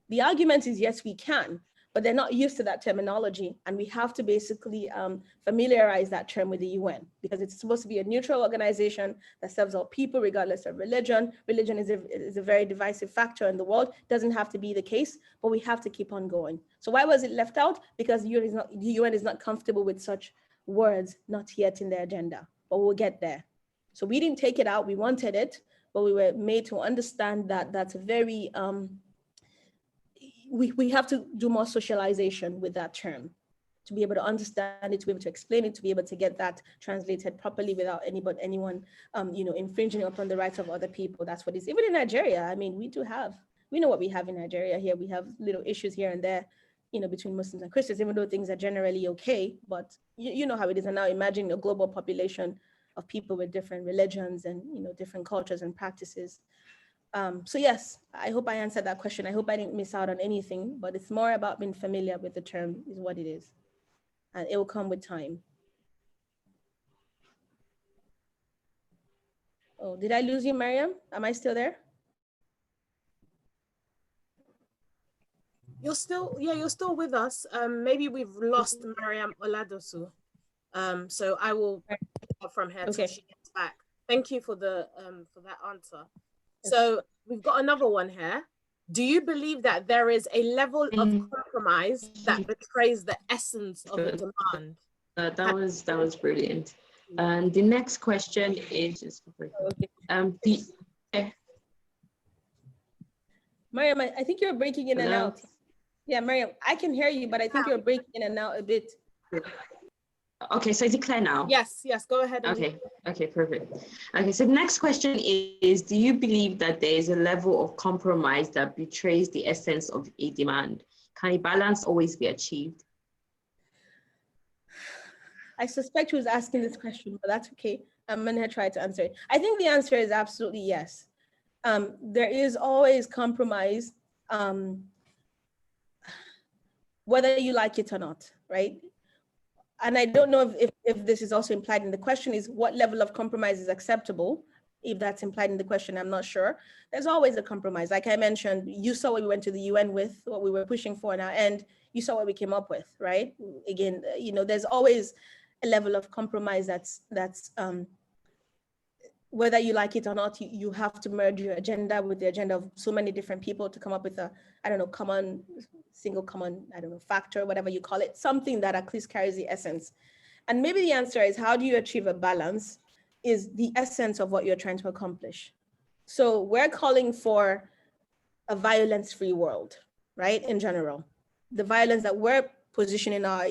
The argument is yes, we can, but they're not used to that terminology. And we have to basically familiarize that term with the UN because it's supposed to be a neutral organization that serves all people regardless of religion. Religion is a very divisive factor in the world. It doesn't have to be the case, but we have to keep on going. So why was it left out? Because the UN is not comfortable with such words, not yet in their agenda, but we'll get there. So we didn't take it out, we wanted it, but we were made to understand that that's a very, we have to do more socialization with that term to be able to understand it, to be able to explain it, to be able to get that translated properly without anyone, infringing upon the rights of other people. That's what it is. Even in Nigeria, I mean, we know what we have in Nigeria here. We have little issues here and there, between Muslims and Christians, even though things are generally okay, but you know how it is. And now imagine a global population of people with different religions and, different cultures and practices. So yes, I hope I answered that question. I hope I didn't miss out on anything, but it's more about being familiar with the term is what it is. And it will come with time. Oh, did I lose you, Mariam? Am I still there? You're still with us. Maybe we've lost Mariam Oladosu. So I will pick up from her till she gets back. Thank you for that answer. So we've got another one here. Do you believe that there is a level of compromise that betrays the essence of a demand? That was brilliant. And the next question is Mariam, I think you're breaking in and out. Yeah, Mariam, I can hear you, but I think you're breaking in and out a bit. Okay, so is it clear now? Yes, go ahead. Okay, perfect. Okay, so the next question is, do you believe that there is a level of compromise that betrays the essence of a demand? Can a balance always be achieved? I suspect who's asking this question, but that's okay. I'm gonna try to answer it. I think the answer is absolutely yes. There is always compromise, whether you like it or not, right? And I don't know if this is also implied in the question, is what level of compromise is acceptable? If that's implied in the question, I'm not sure. There's always a compromise. Like I mentioned, you saw what we went to the UN with, what we were pushing for now, and you saw what we came up with, right? Again, there's always a level of compromise that's whether you like it or not, you have to merge your agenda with the agenda of so many different people to come up with a, single common factor, whatever you call it, something that at least carries the essence. And maybe the answer is, how do you achieve a balance is the essence of what you're trying to accomplish. So we're calling for a violence-free world, right? In general, the violence that we're positioning our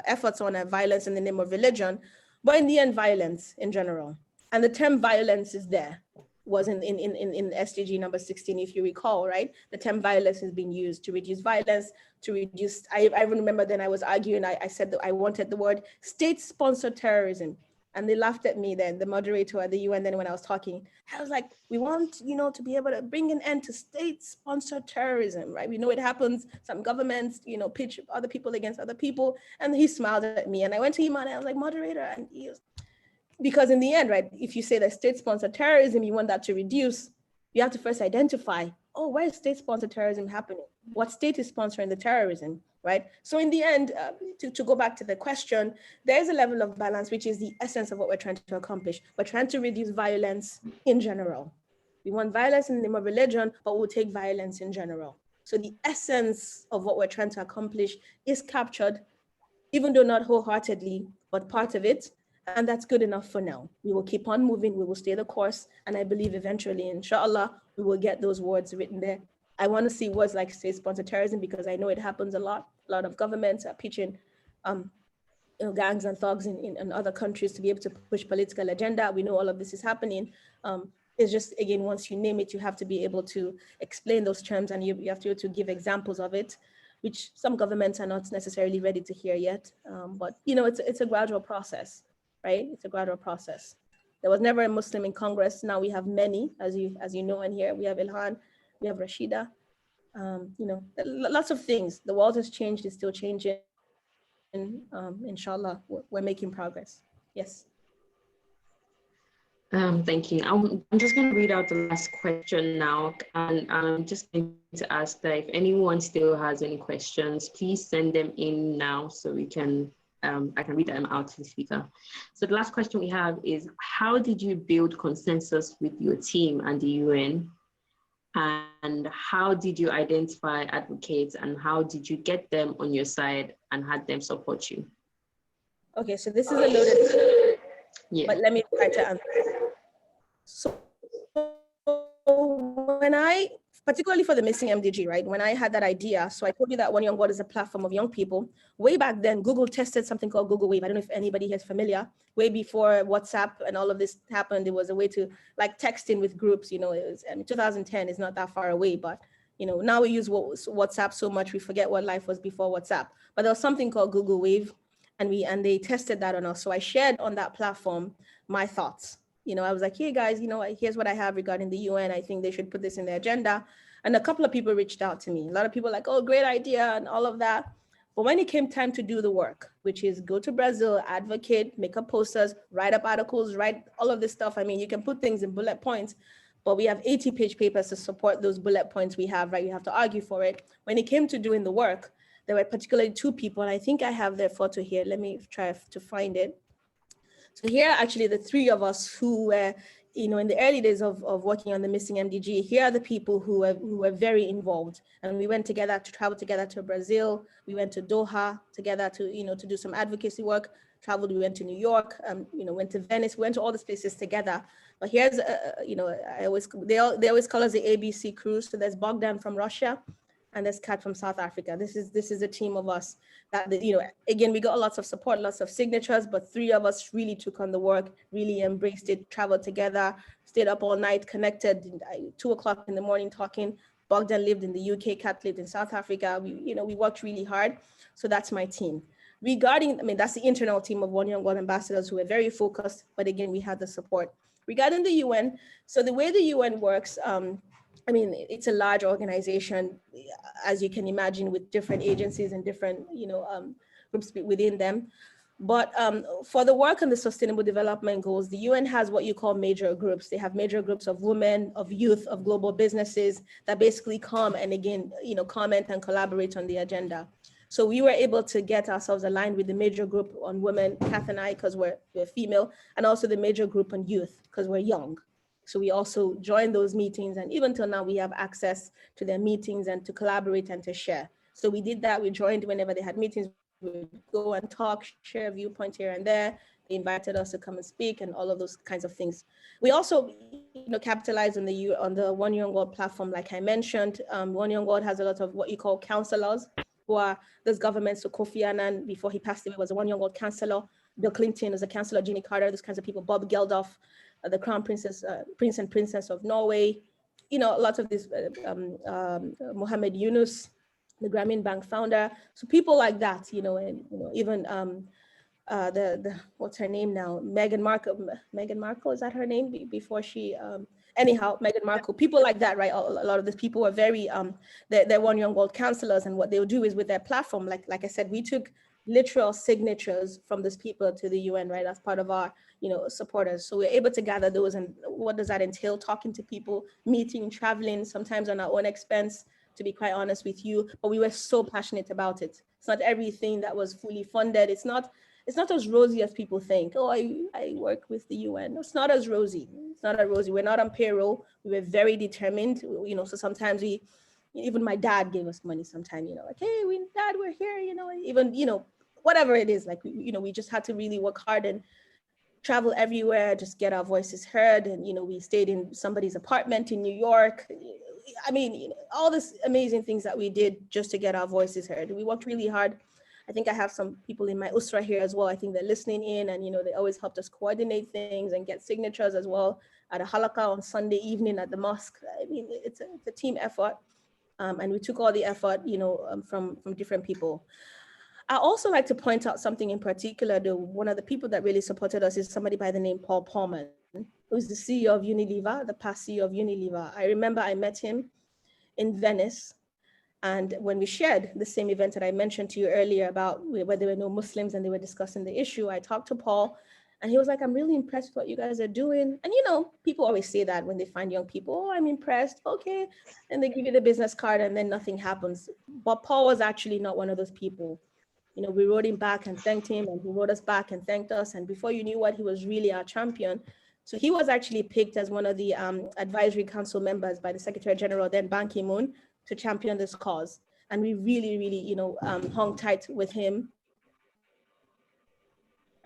efforts on, violence in the name of religion, but in the end, violence in general. And the term violence is there, was in SDG number 16, if you recall, right? The term violence is being used to reduce violence, to reduce, I remember then I was arguing, I said that I wanted the word state-sponsored terrorism. And they laughed at me then, the moderator at the UN, then when I was talking, I was like, we want, to be able to bring an end to state-sponsored terrorism, right? We know it happens, some governments, pitch other people against other people. And he smiled at me and I went to him and I was like, moderator, and he was, because in the end, right, if you say that state-sponsored terrorism, you want that to reduce, you have to first identify, where is state-sponsored terrorism happening? What state is sponsoring the terrorism, right? So in the end, to go back to the question, there is a level of balance, which is the essence of what we're trying to accomplish. We're trying to reduce violence in general. We want violence in the name of religion, but we'll take violence in general. So the essence of what we're trying to accomplish is captured, even though not wholeheartedly, but part of it. And that's good enough for now. We will keep on moving. We will stay the course. And I believe eventually, inshallah, we will get those words written there. I want to see words like state-sponsored terrorism, because I know it happens a lot. A lot of governments are pitching gangs and thugs in other countries to be able to push political agenda. We know all of this is happening. It's just, again, once you name it, you have to be able to explain those terms, and you have to be able to give examples of it, which some governments are not necessarily ready to hear yet. But it's a gradual process. Right? It's a gradual process. There was never a Muslim in Congress. Now we have many, as you know, and here we have Ilhan, we have Rashida. Lots of things. The world has changed. It's still changing. Inshallah, we're making progress. Yes. Thank you. I'm just going to read out the last question now, and I'm just going to ask that if anyone still has any questions, please send them in now so we can. I can read them out to the speaker. So the last question we have is, how did you build consensus with your team and the UN? And how did you identify advocates, and how did you get them on your side and had them support you? Okay, so this is a loaded, but let me try to answer. So when I particularly for the Missing Mdg, right? When I had that idea, so I told you that One Young God is a platform of young people. Way back then, Google tested something called Google Wave. I don't know if anybody here is familiar. Way before WhatsApp and all of this happened, it was a way to like texting with groups. It was, 2010 is not that far away, but now we use WhatsApp so much we forget what life was before WhatsApp. But there was something called Google Wave, and they tested that on us. So I shared on that platform my thoughts. I was like, hey guys, here's what I have regarding the UN. I think they should put this in the agenda. And a couple of people reached out to me. A lot of people like, oh, great idea and all of that. But when it came time to do the work, which is go to Brazil, advocate, make up posters, write up articles, write all of this stuff. I mean, you can put things in bullet points, but we have 80-page papers to support those bullet points we have, right? You have to argue for it. When it came to doing the work, there were particularly two people, and I think I have their photo here. Let me try to find it. So here are actually the three of us who were, in the early days of working on the Missing Mdg. Here are the people who were very involved. And we went together to travel together to Brazil. We went to Doha together to do some advocacy work. Traveled, we went to New York, went to Venice, we went to all these places together. But here's, they always call us the ABC crew. So there's Bogdan from Russia, and there's Kat from South Africa. This is a team of us that, again, we got lots of support, lots of signatures, but three of us really took on the work, really embraced it, traveled together, stayed up all night, connected, 2 o'clock in the morning talking. Bogdan lived in the UK, Kat lived in South Africa. We worked really hard. So that's my team. That's the internal team of One Young God ambassadors who were very focused, but again, we had the support. Regarding the UN, so the way the UN works, it's a large organization, as you can imagine, with different agencies and different, groups within them. But for the work on the Sustainable Development Goals, the UN has what you call major groups. They have major groups of women, of youth, of global businesses that basically come and again, comment and collaborate on the agenda. So we were able to get ourselves aligned with the major group on women, Kath and I, because we're female, and also the major group on youth, because we're young. So we also join those meetings, and even till now we have access to their meetings and to collaborate and to share. So we did that. We joined whenever they had meetings. We would go and talk, share a viewpoint here and there. They invited us to come and speak and all of those kinds of things. We also, capitalized on the One Young God platform, like I mentioned. One Young God has a lot of what you call counselors, who are those governments. So Kofi Annan, before he passed away, was a One Young God counselor. Bill Clinton was a counselor. Jimmy Carter, those kinds of people. Bob Geldof, the Crown Princess, Prince and Princess of Norway. Lots of these, Mohammed Yunus, the Grameen Bank founder. So people like that, and even what's her name now? Meghan Markle, is that her name? Before she, anyhow, Meghan Markle, people like that, right? A lot of these people were very, they're One Young God counselors, and what they'll do is with their platform, like I said, we took literal signatures from these people to the UN, right? As part of our, supporters. So we're able to gather those. And what does that entail? Talking to people, meeting, traveling, sometimes on our own expense, to be quite honest with you. But we were so passionate about it. It's not everything that was fully funded. It's not as rosy as people think. Oh, I work with the UN. It's not as rosy. It's not as rosy. We're not on payroll. We were very determined. So sometimes even my dad gave us money sometimes, like, hey, Dad, we're here, even, whatever it is, like, we just had to really work hard and travel everywhere, just get our voices heard. And, we stayed in somebody's apartment in New York. All these amazing things that we did just to get our voices heard. We worked really hard. I think I have some people in my Usra here as well. I think they're listening in, and, they always helped us coordinate things and get signatures as well at a halaqah on Sunday evening at the mosque. It's a team effort. And we took all the effort, from different people. I also like to point out something in particular, though. One of the people that really supported us is somebody by the name Paul Pullman, who's the CEO of Unilever, the past CEO of Unilever. I remember I met him in Venice. And when we shared the same event that I mentioned to you earlier about where there were no Muslims and they were discussing the issue, I talked to Paul, and he was like, I'm really impressed with what you guys are doing. And, people always say that when they find young people, oh, I'm impressed. Okay. And they give you the business card and then nothing happens. But Paul was actually not one of those people. We wrote him back and thanked him, and he wrote us back and thanked us. And before you knew what, he was really our champion. So he was actually picked as one of the advisory council members by the Secretary General, then Ban Ki-moon, to champion this cause. And we really, really, hung tight with him.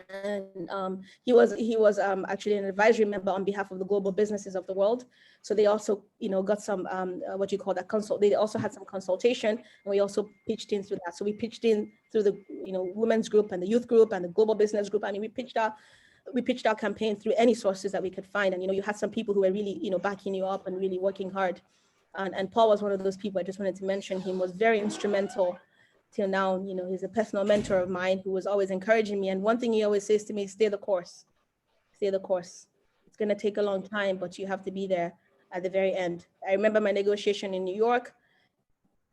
And he was actually an advisory member on behalf of the global businesses of the world. So they also, got some what you call that consult. They also had some consultation, and we also pitched in through that. So we pitched in through the women's group and the youth group and the global business group. I mean, we pitched our campaign through any sources that we could find. And you had some people who were really backing you up and really working hard. And Paul was one of those people. I just wanted to mention him, was very instrumental till now. He's a personal mentor of mine who was always encouraging me. And one thing he always says to me, stay the course. Stay the course. It's going to take a long time, but you have to be there at the very end. I remember my negotiation in New York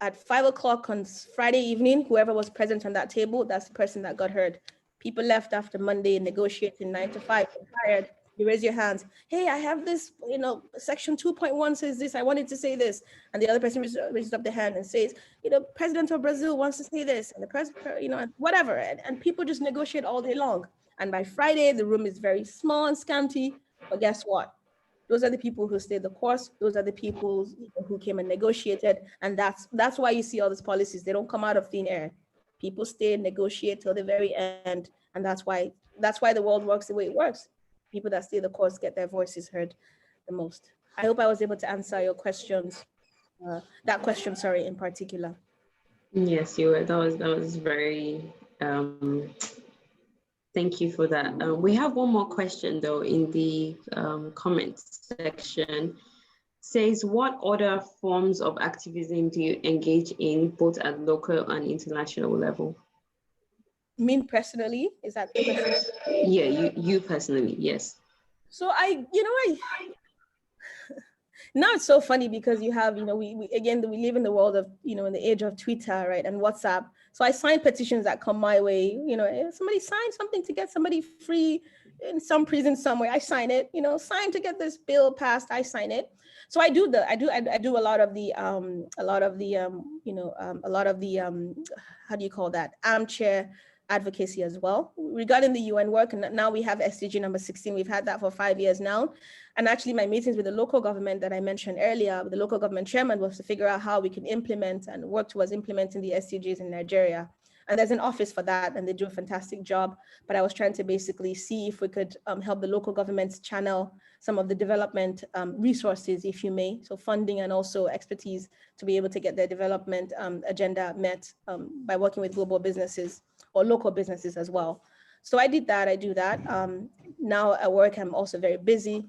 at 5 o'clock on Friday evening. Whoever was present on that table, that's the person that got heard. People left after Monday negotiating 9 to 5, tired. You raise your hands. Hey, I have this, section 2.1 says this. I wanted to say this. And the other person raises up the hand and says, President of Brazil wants to say this. And the president, whatever. And people just negotiate all day long. And by Friday, the room is very small and scanty. But guess what? Those are the people who stayed the course. Those are the people who came and negotiated. And that's why you see all these policies. They don't come out of thin air. People stay and negotiate till the very end. And that's why the world works the way it works. People that stay the course get their voices heard the most. I hope I was able to answer your questions, that question, sorry, in particular. Yes, you were. That was very, thank you for that. We have one more question though in the comments section. Says, what other forms of activism do you engage in both at local and international level? Me personally, is that the question? Yeah, you personally, yes. So now it's so funny because you have, we live in the world of, in the age of Twitter, right, and WhatsApp. So I sign petitions that come my way. Somebody sign something to get somebody free in some prison somewhere, I sign it. Sign to get this bill passed, I sign it. So I do a lot of the how do you call that, armchair advocacy as well regarding the UN work. And now we have SDG number 16. We've had that for 5 years now. And actually my meetings with the local government that I mentioned earlier, with the local government chairman, was to figure out how we can implement and work towards implementing the SDGs in Nigeria. And there's an office for that, and they do a fantastic job. But I was trying to basically see if we could help the local governments channel some of the development resources, if you may, so funding and also expertise to be able to get their development agenda met by working with global businesses or local businesses as well. So I do that. Now at work, I'm also very busy.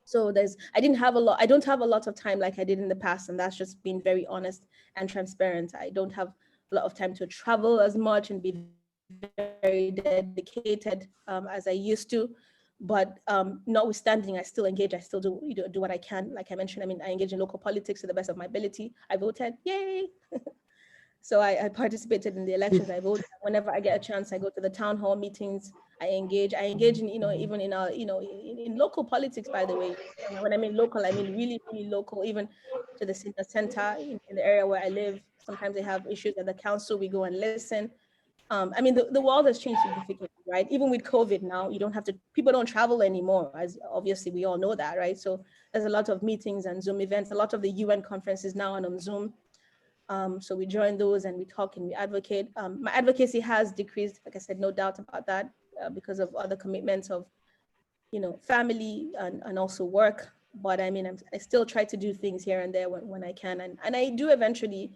So I don't have a lot of time like I did in the past, and that's just being very honest and transparent. I don't have a lot of time to travel as much and be very dedicated as I used to. But notwithstanding, I still engage. I still do what I can. Like I mentioned, I engage in local politics to the best of my ability. I voted, yay! So I participated in the elections. I voted. Whenever I get a chance, I go to the town hall meetings. I engage in, even in our, in local politics, by the way. When I mean local, I mean really, really local, even to the center in the area where I live. Sometimes they have issues at the council. We go and listen. The world has changed significantly, right? Even with COVID now, people don't travel anymore, as obviously we all know that, right? So there's a lot of meetings and Zoom events. A lot of the UN conferences now are on Zoom. So we join those and we talk and we advocate. My advocacy has decreased, like I said, no doubt about that, because of other commitments of, family and also work. But I still try to do things here and there when I can. And I do eventually,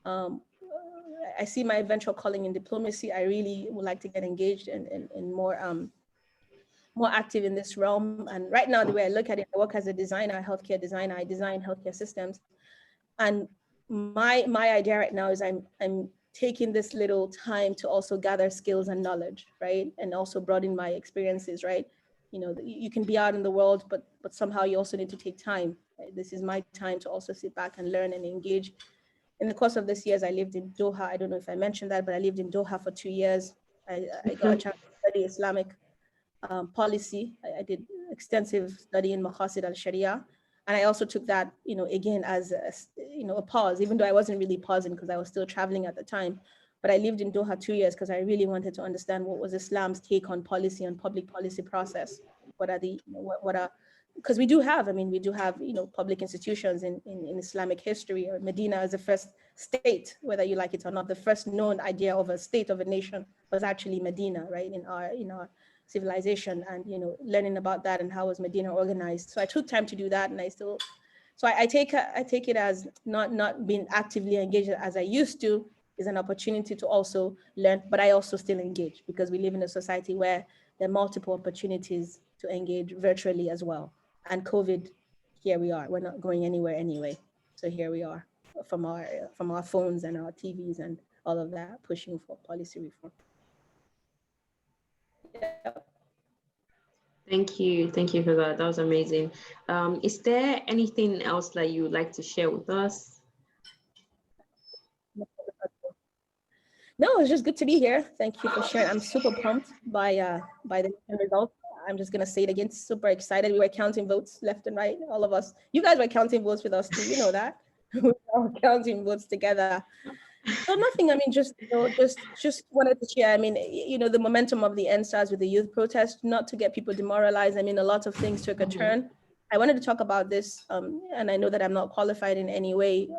I see my eventual calling in diplomacy. I really would like to get engaged and more active in this realm. And right now, the way I look at it, I work as a designer, healthcare designer. I design healthcare systems. And my idea right now is I'm taking this little time to also gather skills and knowledge, right? And also broaden my experiences, right? You can be out in the world, but somehow you also need to take time. Right? This is my time to also sit back and learn and engage. In the course of this years, I lived in Doha. I don't know if I mentioned that, but I lived in Doha for 2 years. I got a chance to study Islamic policy. I did extensive study in Maqasid al-Sharia. And I also took that, again, as a pause, even though I wasn't really pausing because I was still traveling at the time. But I lived in Doha 2 years because I really wanted to understand what was Islam's take on policy and public policy process. What are because we do have, public institutions in Islamic history. Or Medina is the first state, whether you like it or not. The first known idea of a state of a nation was actually Medina, right? In our civilization, and learning about that and how was Medina organized. So I took time to do that, and I take it as not being actively engaged as I used to is an opportunity to also learn, but I also still engage because we live in a society where there are multiple opportunities to engage virtually as well. And COVID, here we are. We're not going anywhere anyway. So here we are from our phones and our TVs and all of that, pushing for policy reform. Yeah. Thank you for that. That was amazing. Is there anything else that you would like to share with us? No, it's just good to be here. Thank you for sharing. I'm super pumped by the results. I'm just gonna say it again. Super excited. We were counting votes left and right. All of us. You guys were counting votes with us too. You know that. We were all counting votes together. So nothing. I mean, just wanted to share. I mean, the momentum of the EndSARS with the youth protest, not to get people demoralized. I mean, a lot of things took a turn. I wanted to talk about this, and I know that I'm not qualified in any way,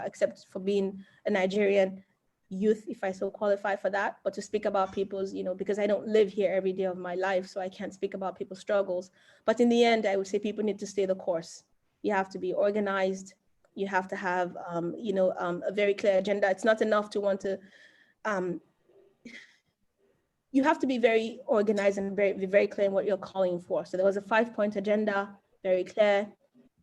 except for being a Nigerian youth, if I so qualify for that, but to speak about people's, because I don't live here every day of my life, so I can't speak about people's struggles. But in the end, I would say people need to stay the course. You have to be organized. You have to have, a very clear agenda. It's not enough to want to, you have to be very organized and be very clear in what you're calling for. So there was a 5-point agenda, very clear,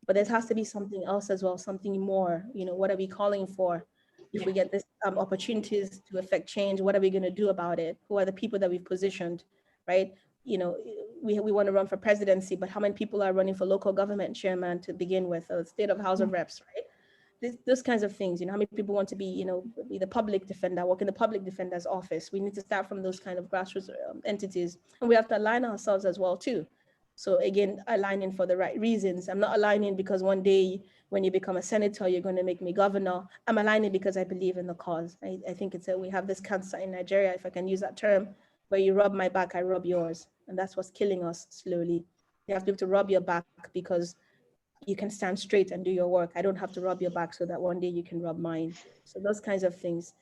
but there has to be something else as well, something more. What are we calling for? If we get this opportunities to affect change, what are we going to do about it? Who are the people that we've positioned, right? We want to run for presidency, but how many people are running for local government chairman to begin with, or state of House of Reps, right? Those kinds of things, how many people want to be, be the public defender, work in the public defender's office? We need to start from those kind of grassroots entities, and we have to align ourselves as well too. So again, aligning for the right reasons. I'm not aligning because one day when you become a senator, you're going to make me governor. I'm aligning because I believe in the cause. I think we have this cancer in Nigeria, if I can use that term, where you rub my back, I rub yours. And that's what's killing us slowly. You have to be able to rub your back because you can stand straight and do your work. I don't have to rub your back so that one day you can rub mine. So those kinds of things,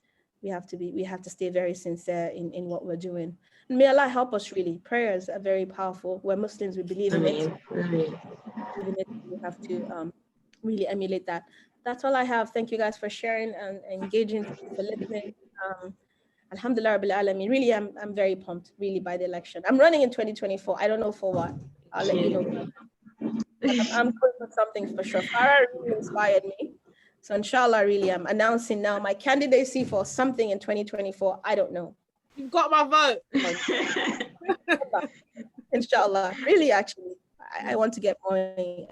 we have to stay very sincere in what we're doing. And may Allah help us really. Prayers are very powerful. We're Muslims, we believe in it. We have to really emulate that. That's all I have. Thank you guys for sharing and engaging, for listening. Alhamdulillah Rabbil Alameen. Really, I'm very pumped really by the election. I'm running in 2024. I don't know for what. I'll let you know. I'm going for something for sure. Farah really inspired me. So inshallah, really, I'm announcing now my candidacy for something in 2024. I don't know. You've got my vote. Inshallah. Really, actually, I want to get more.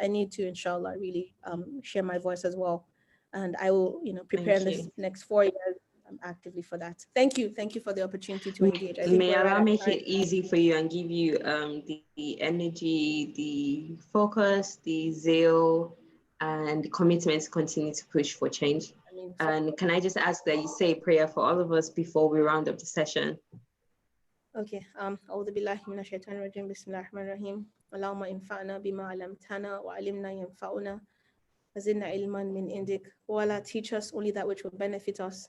I need to, inshallah, really share my voice as well. And I will, prepare this next 4 years. I'm actively for that. Thank you for the opportunity to engage. May Allah make it easy for you and give you the energy, the focus, the zeal, and the commitment to continue to push for change. And can I just ask that you say a prayer for all of us before we round up the session? Okay. أعوذ بالله من الشيطان الرجيم بسم الله الرحمن الرحيم اللهم انفعنا بما علمتنا وعلمنا ينفعنا وزدنا علما من عندك. O Allah, teach us only that which will benefit us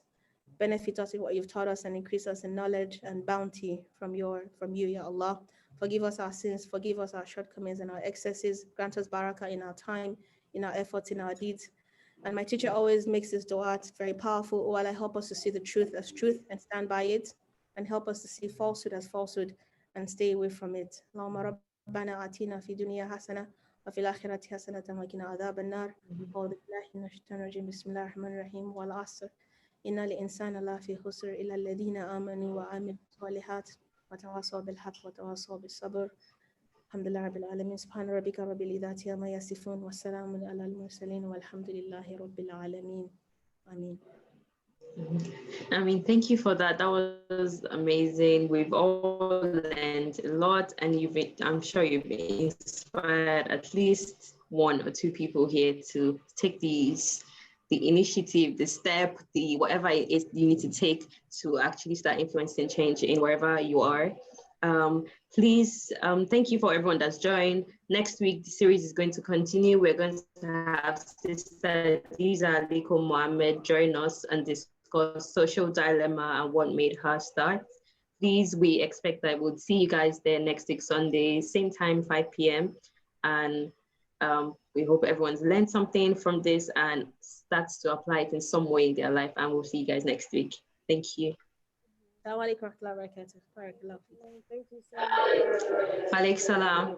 in what you've taught us, and increase us in knowledge and bounty from you, Ya Allah. Forgive us our sins, forgive us our shortcomings and our excesses. Grant us barakah in our time, in our efforts, in our deeds. And my teacher always makes this dua, it's very powerful. O Allah, help us to see the truth as truth and stand by it, and help us to see falsehood as falsehood and stay away from it. Allahumma rabbana atina fi dunya hasana wa fil akhirati hasanatan wa qina adhaban nar. A'udhu billahi minash shaitanir rajim. Bismillahir rahmanir rahim. Wal 'asr. Inna lil insana lafi khusr illa alladhina amanu wa amilus solihat wa tawasaw bil haqq wa tawasaw bis sabr. Alhamdulillah Rabbil Alameen. Subhana rabbika rabbil izzati amma yasifun wa salamun ala al mursalin walhamdulillahi rabbil alameen. Ameen. I mean, thank you for that. That was amazing. We've all learned a lot, and I'm sure you've inspired at least 1 or 2 people here to take the initiative, the step, whatever it is you need to take to actually start influencing change in wherever you are. Please, thank you for everyone that's joined. Next week, the series is going to continue. We're going to have Sister Diza Aliko Mohammed join us and discuss social dilemma and what made her start. Please, we expect that we'll see you guys there next week, Sunday, same time, 5 p.m. And we hope everyone's learned something from this and starts to apply it in some way in their life. And we'll see you guys next week. Thank you. Thank you so much. Malik salam.